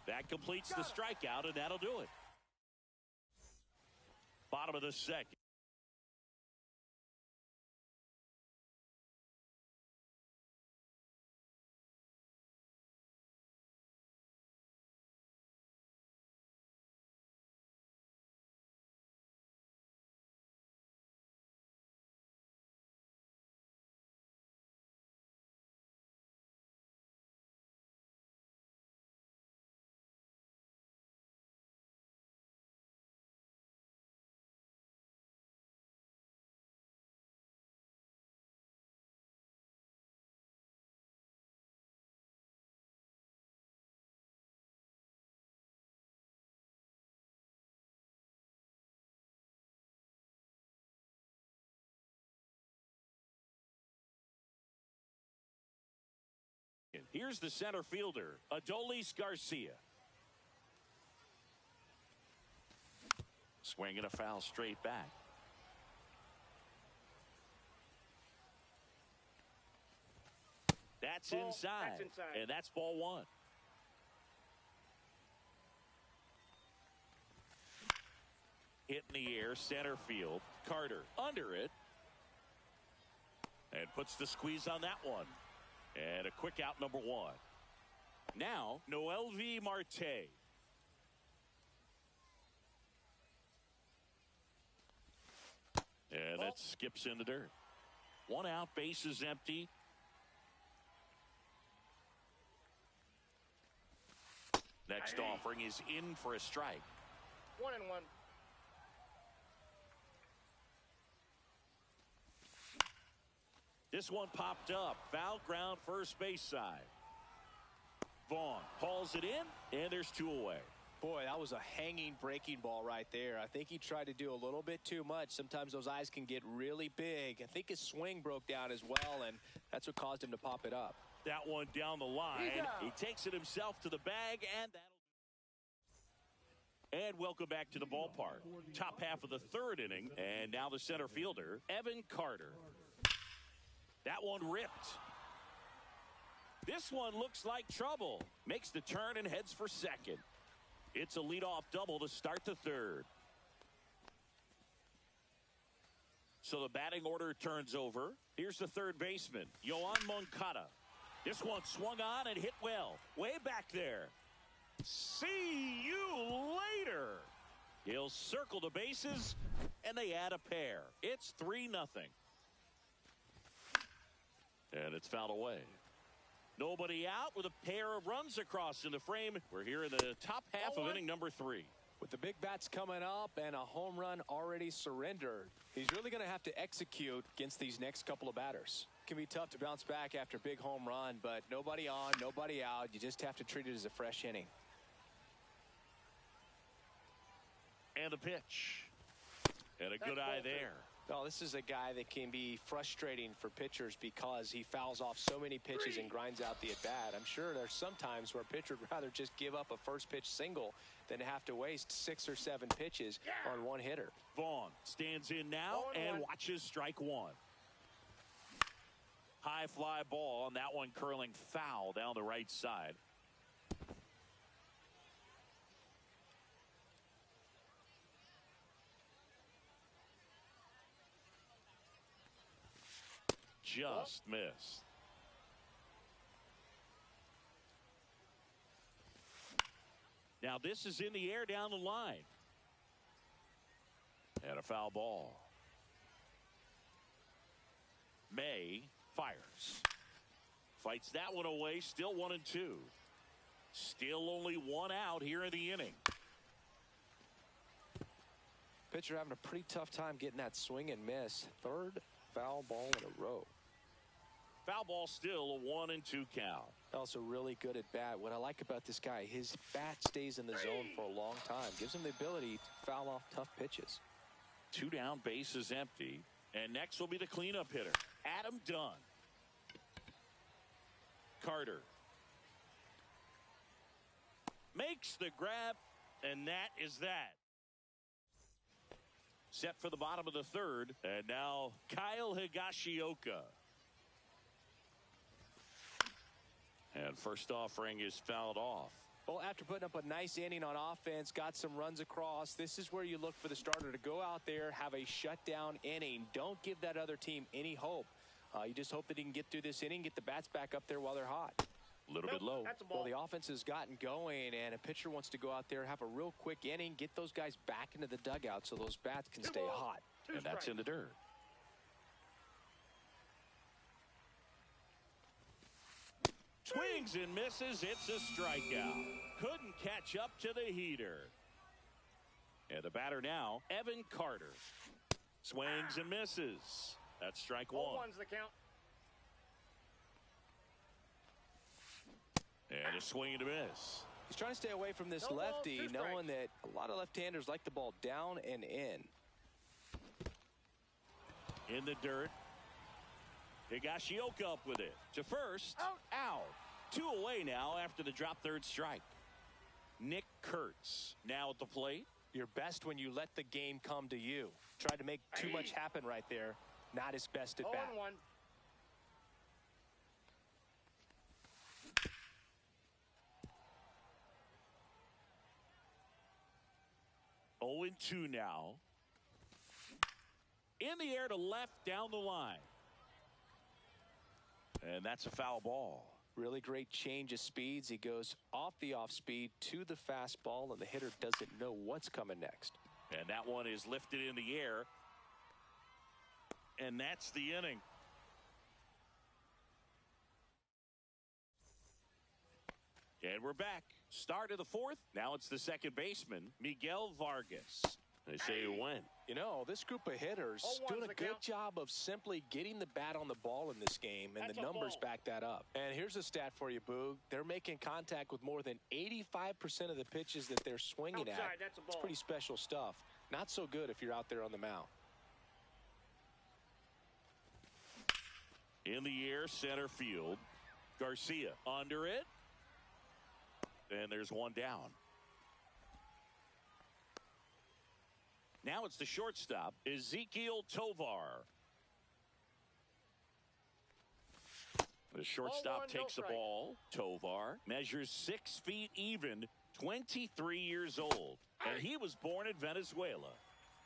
That completes the strikeout, and that'll do it. Bottom of the second. Here's the center fielder, Adolis Garcia. Swinging a foul straight back. That's Ball. inside. That's inside. And that's ball 1. Hit in the air, center field. Carter under it. And puts the squeeze on that one. And a quick out, number 1. Now, Noelvi Marte. And that skips in the dirt. 1 out, base is empty. Next offering is in for a strike. 1-1. This one popped up. Foul ground, first base side. Vaughn hauls it in, and there's 2 away. Boy, that was a hanging breaking ball right there. I think he tried to do a little bit too much. Sometimes those eyes can get really big. I think his swing broke down as well, and that's what caused him to pop it up. That one down the line. He takes it himself to the bag, and that'll. And welcome back to the ballpark. Top half of the 3rd inning, and now the center fielder, Evan Carter. That one ripped. This one looks like trouble. Makes the turn and heads for second. It's a leadoff double to start the 3rd. So the batting order turns over. Here's the 3rd baseman, Yoan Moncada. This one swung on and hit well. Way back there. See you later. He'll circle the bases, and they add a pair. It's 3-0. And it's fouled away. Nobody out with a pair of runs across in the frame. We're here in the top half of inning number 3. With the big bats coming up and a home run already surrendered, he's really going to have to execute against these next couple of batters. It can be tough to bounce back after a big home run, but nobody on, nobody out. You just have to treat it as a fresh inning. And the pitch. And a good eye there. Well, this is a guy that can be frustrating for pitchers because he fouls off so many pitches and grinds out the at-bat. I'm sure there's some times where a pitcher would rather just give up a first pitch single than have to waste 6 or 7 pitches on one hitter. Vaughn stands in now and watches strike one. High fly ball, and that one curling foul down the right side. Just missed. Now this is in the air down the line. And a foul ball. May fires. Fights that one away. Still 1-2. Still only one out here in the inning. Pitcher having a pretty tough time getting that swing and miss. Third foul ball in a row. Foul ball, still a 1-2 count. Also really good at bat. What I like about this guy, his bat stays in the zone for a long time. Gives him the ability to foul off tough pitches. 2 down, bases empty. And next will be the cleanup hitter, Adam Dunn. Carter makes the grab, and that is that. Set for the bottom of the third, and now Kyle Higashioka. And first offering is fouled off. Well, after putting up a nice inning on offense, got some runs across, this is where you look for the starter to go out there, have a shutdown inning. Don't give that other team any hope. You just hope that he can get through this inning, get the bats back up there while they're hot. A little bit low. That's a ball. Well, the offense has gotten going, and a pitcher wants to go out there, have a real quick inning, get those guys back into the dugout so those bats can stay hot. And that's in the dirt. Swings and misses. It's a strikeout. Couldn't catch up to the heater. And the batter now, Evan Carter. Swings and misses. That's strike one. 0-1's the count. And a swing and a miss. He's trying to stay away from this No ball, lefty, 2 strikes. knowing that a lot of left-handers like the ball down and in. In the dirt. Higashioka up with it. To first. Out. 2 away now after the drop third strike. Nick Kurtz now at the plate. You're best when you let the game come to you. Tried to make too much happen right there. Not his best at bat. 0-1. Oh and 2 now. In the air to left down the line. And that's a foul ball. Really great change of speeds. He goes off the off speed to the fastball, and the hitter doesn't know what's coming next. And that one is lifted in the air. And that's the inning. And we're back. Start of the fourth. Now it's the second baseman, Miguel Vargas. They say who went. You know, this group of hitters 0-1's doing a the good count. job of simply getting the bat on the ball in this game, and That's the a numbers ball. back that up. And here's a stat for you, Boog. They're making contact with more than 85% of the pitches that they're swinging Outside, at. that's a It's ball. pretty special stuff. Not so good if you're out there on the mound. In the air, center field. Garcia under it. And there's one down. Now it's the shortstop, Ezekiel Tovar. The shortstop 0-1, no takes the strike. ball. Tovar measures 6 feet even, 23 years old. And he was born in Venezuela.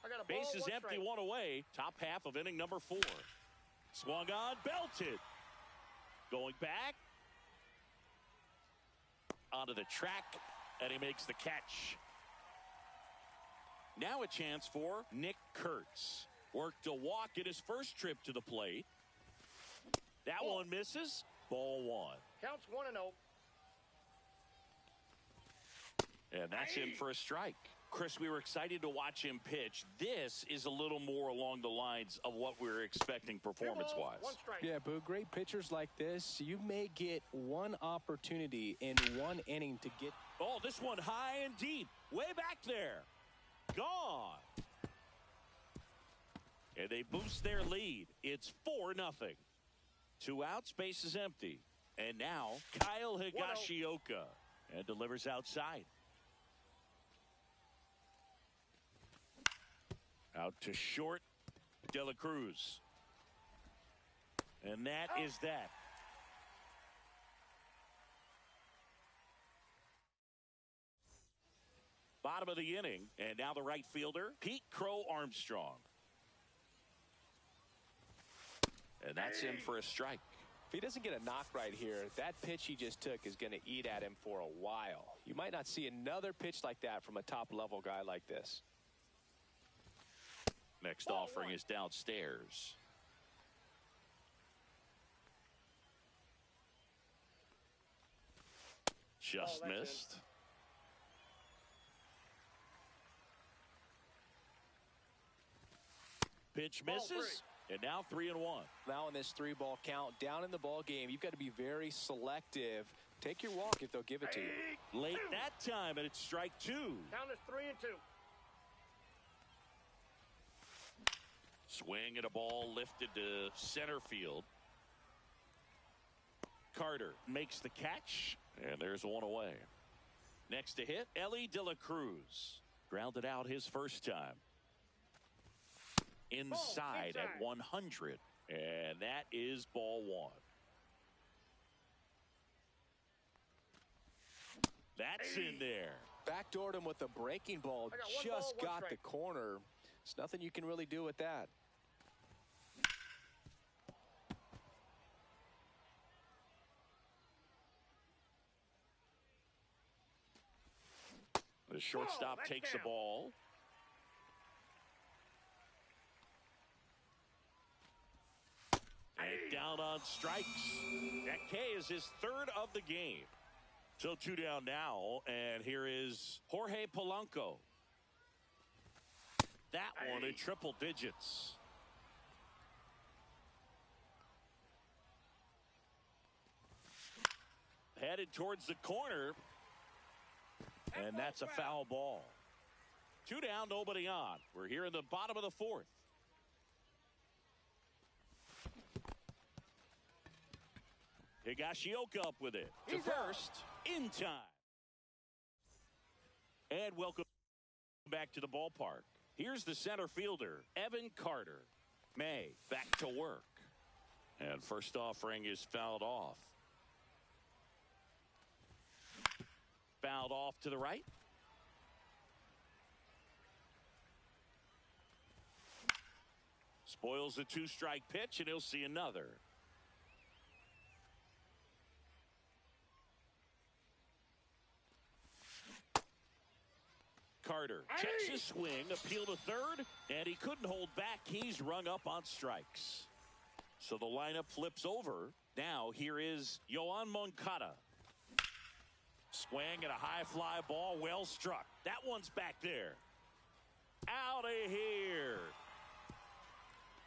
I got a ball, Bases 1 empty, strike. 1 away. Top half of inning number 4. Swung on, belted. Going back. Onto the track, and he makes the catch. Now a chance for Nick Kurtz. Worked a walk in his first trip to the plate. That Ball. one misses. Ball 1. Counts 1-0. And that's in for a strike. Chris, we were excited to watch him pitch. This is a little more along the lines of what we were expecting 2 balls, performance-wise. 1 strike. Yeah, but great pitchers like this, you may get one opportunity in one inning to get. Oh, this one high and deep. Way back there. Gone. And they boost their lead. It's 4-0. 2 outs, base is empty. And now Kyle Higashioka. And delivers outside. Out to short, De La Cruz. And that is that. Bottom of the inning, and now the right fielder, Pete Crow Armstrong. And that's in for a strike. If he doesn't get a knock right here, that pitch he just took is going to eat at him for a while. You might not see another pitch like that from a top-level guy like this. Next offering is downstairs. Just missed. Pitch misses, and now 3-1. Now in this 3-ball count, down in the ball game, you've got to be very selective. Take your walk if they'll give it to you. Late that time, and it's strike 2. Count is 3-2. Swing at a ball lifted to center field. Carter makes the catch, and there's one away. Next to hit, Elly De La Cruz. Grounded out his first time. Inside at 100, and that is ball 1. That's in there. Backdoored him with a breaking ball. Just got the corner. There's nothing you can really do with that. The shortstop takes the ball. And down on strikes. That K is his 3rd of the game. So 2 down now, and here is Jorge Polanco. That one in triple digits. Headed towards the corner, and that's a foul ball. 2 down, nobody on. We're here in the bottom of the 4th. Higashioka up with it to first in time. And welcome back to the ballpark. Here's the center fielder, Evan Carter. May back to work. And first offering is fouled off. Fouled off to the right. Spoils the 2-strike pitch, and he'll see another. Carter checks his swing, appeal to third, and he couldn't hold back. He's rung up on strikes. So the lineup flips over. Now here is Yoan Moncada. Swing at a high fly ball, well struck. That one's back there. Out of here.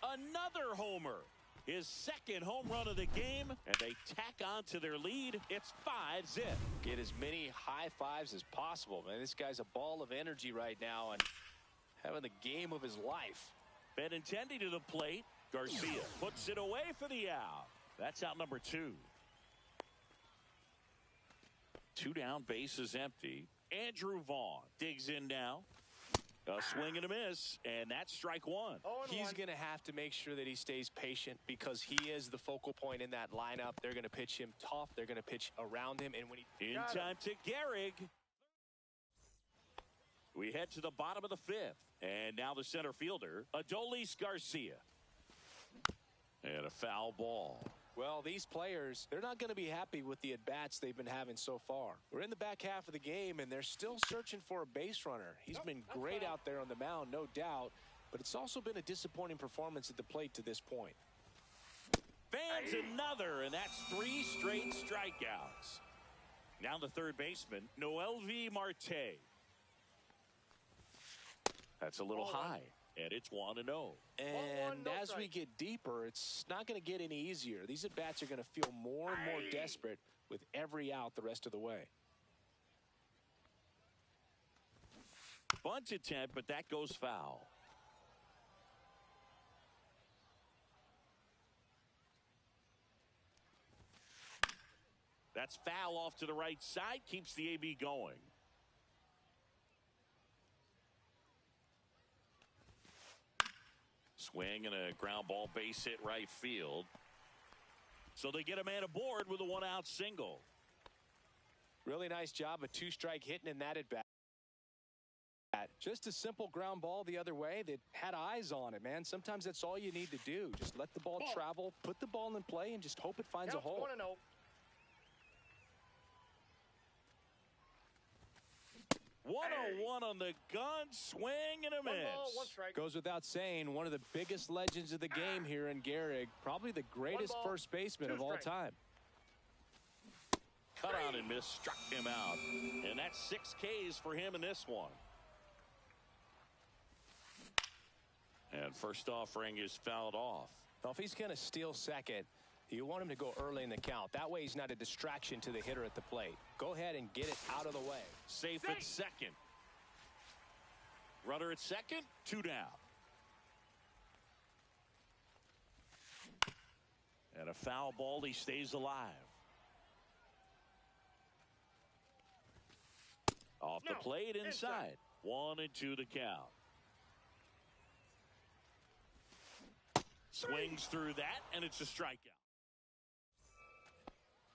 Another homer. His 2nd home run of the game, and they tack on to their lead. It's 5-zip. Get as many high fives as possible, man. This guy's a ball of energy right now and having the game of his life. Benintendi to the plate. Garcia puts it away for the out. That's out number 2. 2 down, base is empty. Andrew Vaughn digs in now. A swing and a miss, and that's strike 1. He's going to have to make sure that he stays patient because he is the focal point in that lineup. They're going to pitch him tough. They're going to pitch around him. And when he in time to Gehrig. We head to the bottom of the 5th. And now the center fielder, Adolis Garcia. And a foul ball. Well, these players, they're not going to be happy with the at-bats they've been having so far. We're in the back half of the game, and they're still searching for a base runner. He's been great out there on the mound, no doubt, but it's also been a disappointing performance at the plate to this point. Fans another, and that's 3 straight strikeouts. Now the third baseman, Noelvi Marte. That's a little high. And it's 1-0. And as we get deeper, it's not going to get any easier. These at-bats are going to feel more and more desperate with every out the rest of the way. Bunt attempt, but that goes foul. That's foul off to the right side. Keeps the AB going. Swing and a ground ball base hit right field. So they get a man aboard with a one-out single. Really nice job of two-strike hitting in that at-bat. Just a simple ground ball the other way that had eyes on it, man. Sometimes that's all you need to do. Just let the ball travel, put the ball in play, and just hope it finds a hole. 1-0. 101 on the gun, swing and a miss. 1 ball, 1 strike. Goes without saying, one of the biggest legends of the game here in Gehrig, probably the greatest first baseman of all time. Cut out and miss, struck him out. And that's 6 Ks for him in this one. And first offering is fouled off. Well, if he's going to steal second, you want him to go early in the count. That way he's not a distraction to the hitter at the plate. Go ahead and get it out of the way. Safe at second. Runner at second, 2 down. And a foul ball, he stays alive. Off the plate, inside. 1-2 the count. Swings through that, and it's a strikeout.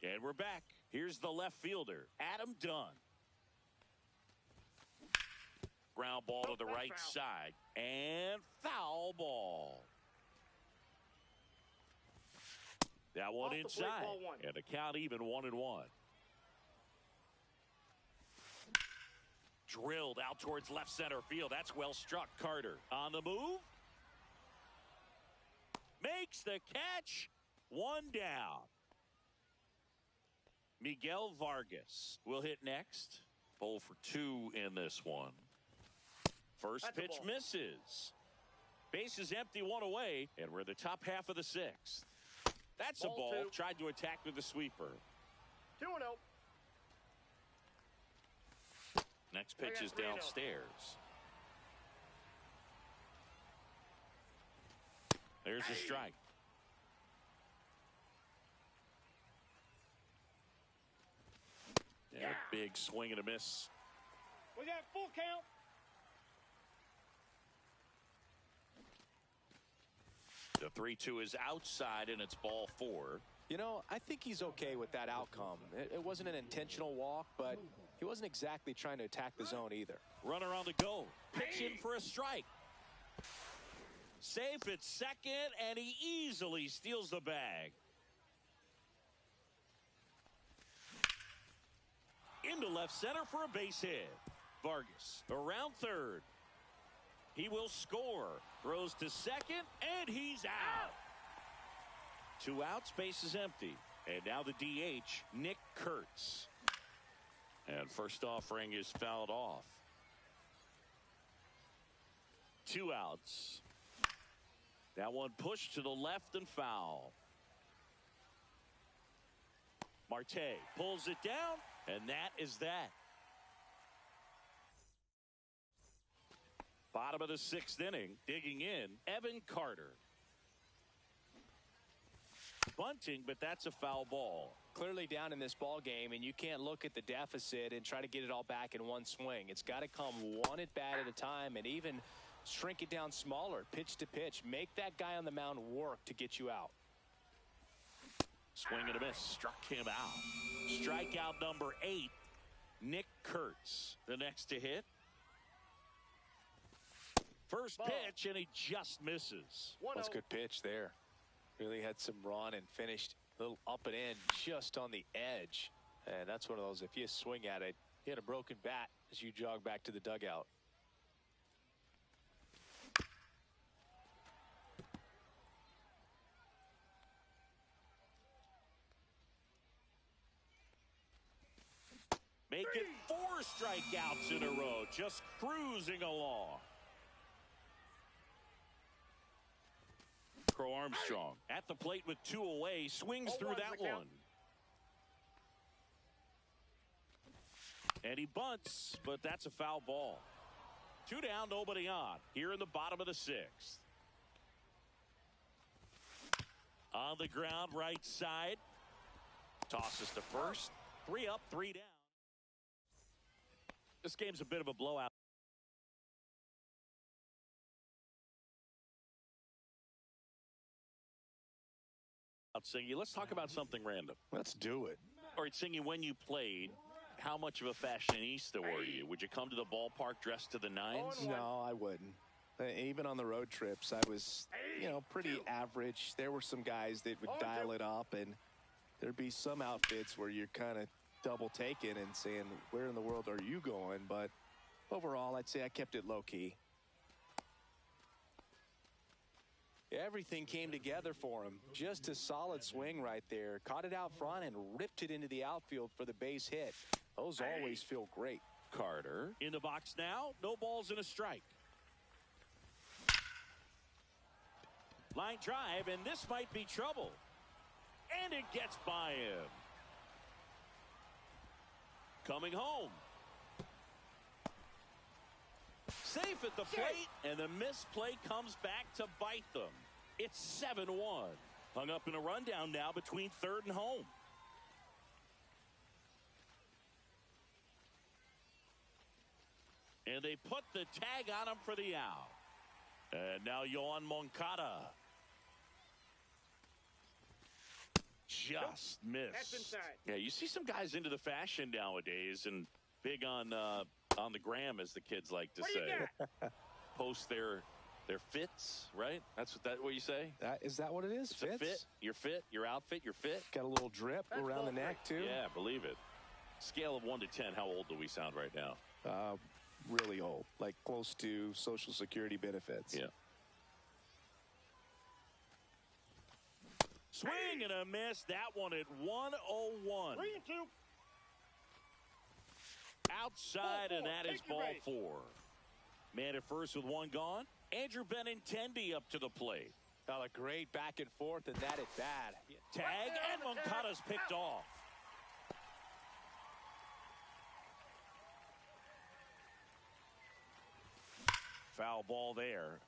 And we're back. Here's the left fielder, Adam Dunn. Ground ball to the right side, and foul ball. That one inside, and the count even 1-1. Drilled out towards left center field. That's well struck. Carter on the move. Makes the catch. 1 down. Miguel Vargas will hit next. 0 for 2 in this one. First pitch misses. Base is empty, 1 away, and we're in the top half of the 6th. That's a ball. Tried to attack with the sweeper. 2-0. Next pitch is downstairs. There's a strike. Yeah, big swing and a miss. We got full count. The 3-2 is outside, and it's ball 4. You know, I think he's okay with that outcome. It wasn't an intentional walk, but he wasn't exactly trying to attack the zone either. Runner on the go. Pitching for a strike. Safe at second, and he easily steals the bag. Into left center for a base hit. Vargas around third. He will score. Throws to second, and he's out. 2 outs, base is empty. And now the DH, Nick Kurtz. And first offering is fouled off. 2 outs. That one pushed to the left and foul. Marte pulls it down, and that is that. Bottom of the 6th inning, digging in, Evan Carter. Bunting, but that's a foul ball. Clearly down in this ball game, and you can't look at the deficit and try to get it all back in one swing. It's got to come 1 at bat at a time, and even shrink it down smaller, pitch to pitch. Make that guy on the mound work to get you out. Swing and a miss, struck him out. Strikeout number 8, Nick Kurtz. The next to hit. First pitch, and he just misses. That's a good pitch there. Really had some run and finished a little up and in just on the edge. And that's one of those, if you swing at it, you had a broken bat as you jog back to the dugout. Make it 4 strikeouts in a row, just cruising along. Crow Armstrong at the plate with 2 away, swings through that one. And he bunts, but that's a foul ball. Two down, nobody on. Here in the bottom of the sixth. On the ground, right side. Tosses to first. 3 up, 3 down. This game's a bit of a blowout. Singy, let's talk about something random. Let's do it. All right, Singy, when you played, how much of a fashionista were you? Would you come to the ballpark dressed to the nines? No, I wouldn't. Even on the road trips, I was, pretty average. There were some guys that would dial it up, and there'd be some outfits where you're kind of double taking and saying, where in the world are you going? But overall, I'd say I kept it low key. Everything came together for him. Just a solid swing right there. Caught it out front and ripped it into the outfield for the base hit. Those always feel great. Carter in the box now. No balls and a strike. Line drive, and this might be trouble. And it gets by him. Coming home. Safe at the plate, and the misplay comes back to bite them. It's 7-1. Hung up in a rundown now between third and home. And they put the tag on him for the out. And now Yoan Moncada. Just missed. That's inside. Yeah, you see some guys into the fashion nowadays and big on the gram, as the kids like to say. Post their fits, right? That's what you say? Is that what it is? It's a fit. Your fit, your outfit, your fit. Got a little drip around the neck, too. Yeah, believe it. Scale of 1 to 10, how old do we sound right now? Really old, like close to Social Security benefits. Yeah. Swing and a miss. That one at 101. 3 and 2. Outside, and that is ball 4. Man at first with 1 gone. Andrew Benintendi up to the plate. A great back and forth, and that at bat. Tag, and Moncada's picked off. Foul ball there.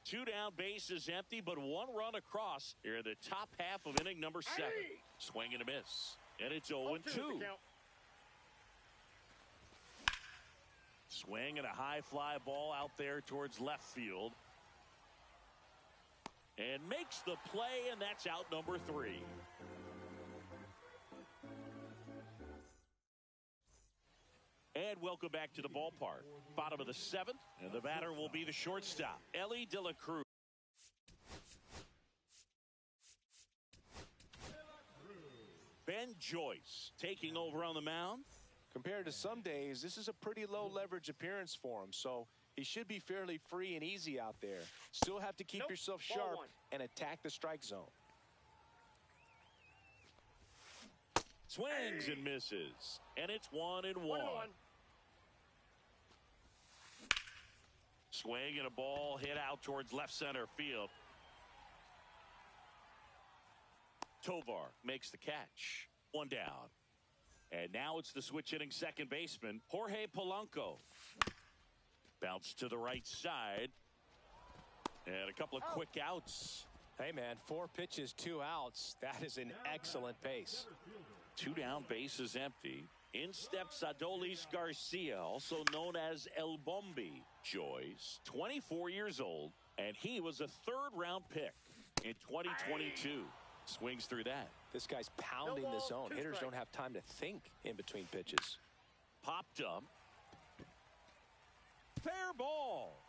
2 down, bases empty, but 1 run across here in the top half of inning number 7. Swing and a miss. And it's 0-2. Swing and a high fly ball out there towards left field. And makes the play, and that's out number 3. And welcome back to the ballpark. Bottom of the 7th, and the batter will be the shortstop, Elly De La Cruz. Ben Joyce taking over on the mound. Compared to some days, this is a pretty low leverage appearance for him, so he should be fairly free and easy out there. Still have to keep yourself sharp and attack the strike zone. Swings and misses, and it's 1-1. Swing and a ball hit out towards left center field. Tovar makes the catch. 1 down. And now it's the switch hitting second baseman, Jorge Polanco. Bounce to the right side. And a couple of quick outs. Hey, man, 4 pitches, 2 outs. That is an excellent pace. 2 down, bases empty. In steps Adolis Garcia, also known as El Bombi. Joyce, 24 years old, and he was a 3rd-round pick in 2022. Swings through that. This guy's pounding the zone. Hitters don't have time to think in between pitches. Popped up. Fair ball.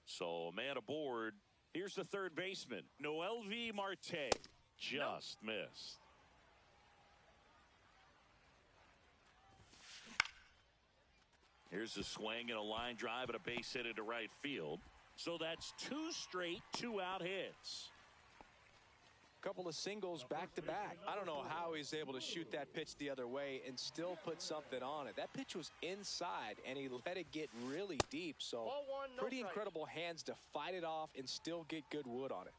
So, a man aboard. Here's the third baseman, Noelvi Marte. Just missed. Here's a swing and a line drive and a base hit into right field. So that's 2 straight 2-out hits. couple of singles back-to-back. I don't know how he's able to shoot that pitch the other way and still put something on it. That pitch was inside, and he let it get really deep. So Ball one, no pretty strikes. incredible hands to fight it off and still get good wood on it.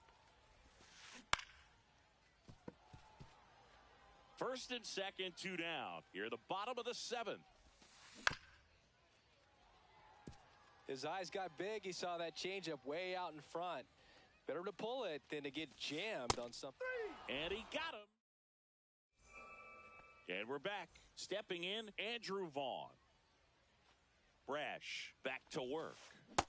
First and second, 2 down. Here at the bottom of the 7th. His eyes got big. He saw that changeup way out in front. Better to pull it than to get jammed on something. And he got him. And we're back. Stepping in, Andrew Vaughn. Brash back to work.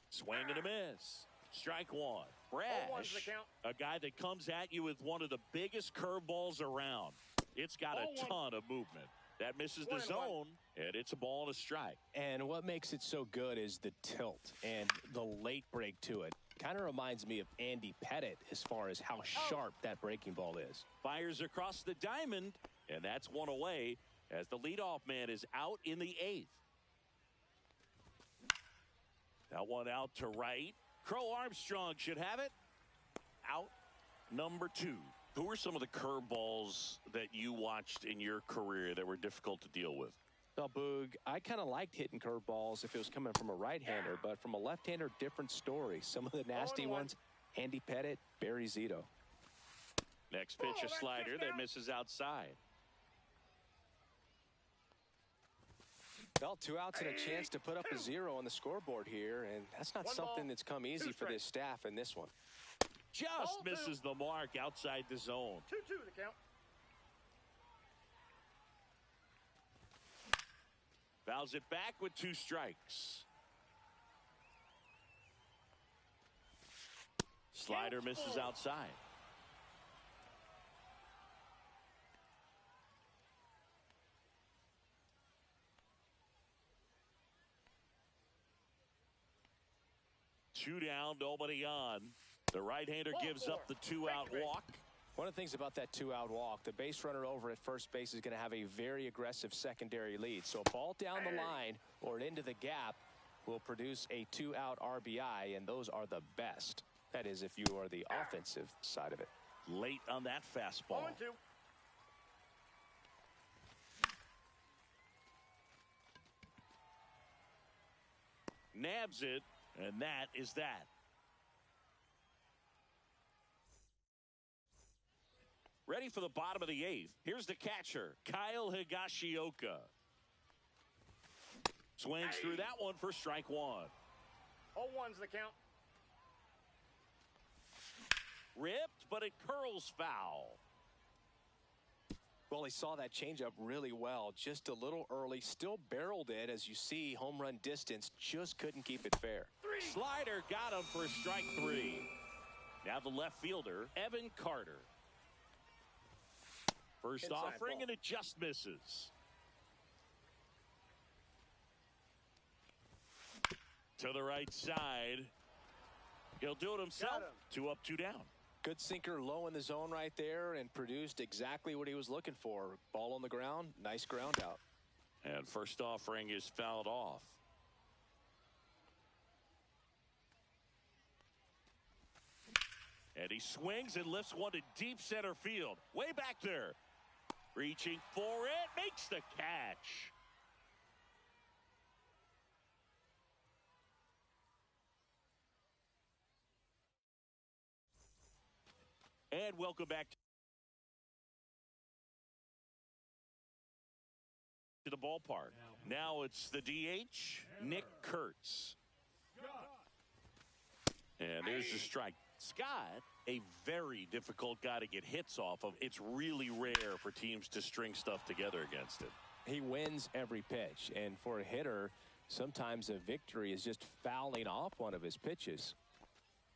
Swing and a miss. Strike one. one's the Brash, count. a guy that comes at you with one of the biggest curveballs around. It's got Ball a one. ton of movement. That misses the 1-1. zone, and it's a ball and a strike. And what makes it so good is the tilt and the late break to it. Kind of reminds me of Andy Pettitte as far as how sharp that breaking ball is. Fires across the diamond, and that's one away as the leadoff man is out in the 8th. That one out to right. Crow Armstrong should have it. Out number 2. Who are some of the curveballs that you watched in your career that were difficult to deal with? Well, Boog, I kind of liked hitting curveballs if it was coming from a right-hander, but from a left-hander, different story. Some of the nasty 0-1. ones, Andy Pettitte, Barry Zito. Next pitch, a that's slider just that out. misses outside. Well, 2 outs and a chance to put up a 0 on the scoreboard here, and that's not One something ball, that's come easy 2 for this strikes. staff in this one. Just Ball two. misses the mark outside the zone. 2-2 the count. Fouls it back with 2 strikes. Slider misses outside. Two down, nobody on. The right-hander Ball gives up the 2-out Break. walk. One of the things about that 2-out walk, the base runner over at first base is going to have a very aggressive secondary lead. So a ball down the line or into the gap will produce a 2-out RBI, and those are the best. That is, if you are the offensive side of it. Late on that fastball. 0-2. Nabs it, and that is that. Ready for the bottom of the 8th. Here's the catcher, Kyle Higashioka. Swings through that one for strike 1. 0-1's the count. Ripped, but it curls foul. Well, he saw that changeup really well, just a little early, still barreled it. As you see, home run distance, just couldn't keep it fair. Slider got him for strike 3. Now the left fielder, Evan Carter. First Inside offering, ball. and it just misses. To the right side. He'll do it himself. Got him. 2 up, 2 down. Good sinker low in the zone right there and produced exactly what he was looking for. Ball on the ground, nice ground out. And first offering is fouled off. And he swings and lifts one to deep center field. Way back there. Reaching for it. Makes the catch. And welcome back to the ballpark. Now it's the DH, Nick Kurtz. And there's the strike. Scott, a very difficult guy to get hits off of. It's really rare for teams to string stuff together against him. He wins every pitch, and for a hitter, sometimes a victory is just fouling off one of his pitches.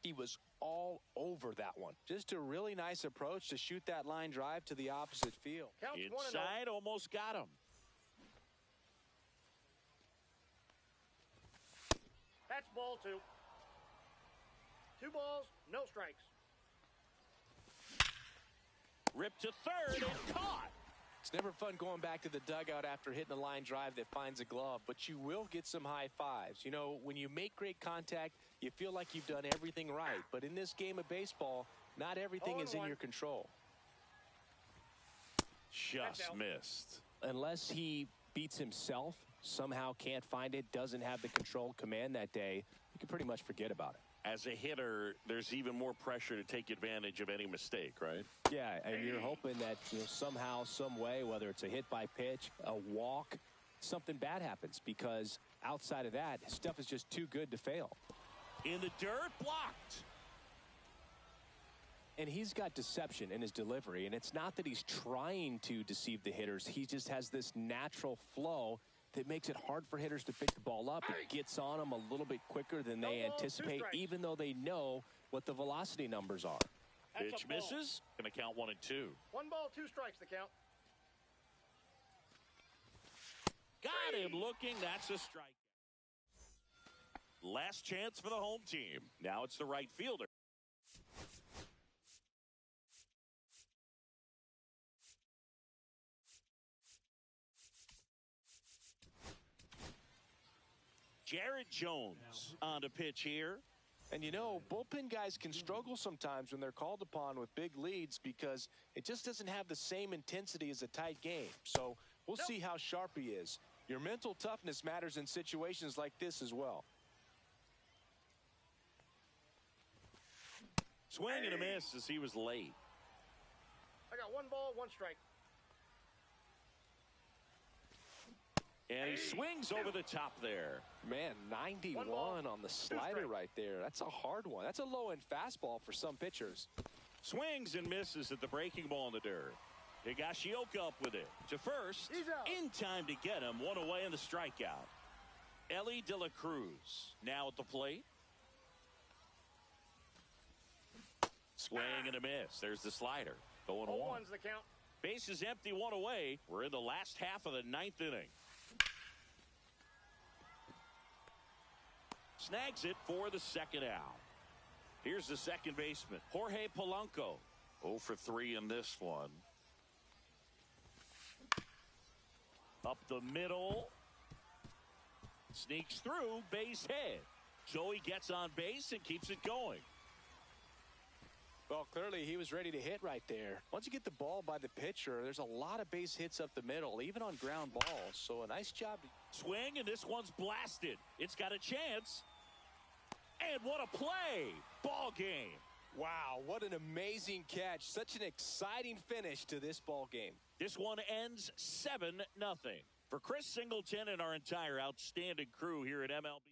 He was all over that one. Just a really nice approach to shoot that line drive to the opposite field. Counts 1-0. Inside, almost got him. That's ball 2. 2 balls, no strikes. Ripped to third and caught. It's never fun going back to the dugout after hitting a line drive that finds a glove, but you will get some high fives. You know, when you make great contact, you feel like you've done everything right. But in this game of baseball, not everything is in 0-1. your control. Just missed. Unless he beats himself, somehow can't find it, doesn't have the control command that day, you can pretty much forget about it. As a hitter, there's even more pressure to take advantage of any mistake, right? Yeah, and you're hoping that somehow, some way, whether it's a hit by pitch, a walk, something bad happens, because outside of that, stuff is just too good to fail. In the dirt, blocked. And he's got deception in his delivery, and it's not that he's trying to deceive the hitters. He just has this natural flow that makes it hard for hitters to pick the ball up. It gets on them a little bit quicker than they anticipate, even though they know what the velocity numbers are. Pitch misses. Going to count 1 and 2. 1 ball, 2 strikes the count. Got him looking. That's a strike. Last chance for the home team. Now it's the right fielder. Jared Jones on the pitch here. And bullpen guys can struggle sometimes when they're called upon with big leads because it just doesn't have the same intensity as a tight game. So we'll see how sharp he is. Your mental toughness matters in situations like this as well. Swing and a miss as he was late. I got 1 ball, 1 strike. And he swings over the top there. Man, 91 on the slider right there. That's a hard one. That's a low-end fastball for some pitchers. Swings and misses at the breaking ball in the dirt. Higashioka up with it. To first. In time to get him. 1 away in the strikeout. Elly De La Cruz now at the plate. Swing and a miss. There's the slider. 0-1. 0-1's the count. Base is empty, 1 away. We're in the last half of the 9th inning. Snags it for the second out. Here's the second baseman, Jorge Polanco. 0 for 3 in this one. Up the middle. Sneaks through, base hit. So he gets on base and keeps it going. Well, clearly he was ready to hit right there. Once you get the ball by the pitcher, there's a lot of base hits up the middle, even on ground balls. So a nice job. Swing, and this one's blasted. It's got a chance. And what a play. Ball game. Wow, what an amazing catch. Such an exciting finish to this ball game. This one ends 7-0. For Chris Singleton and our entire outstanding crew here at MLB.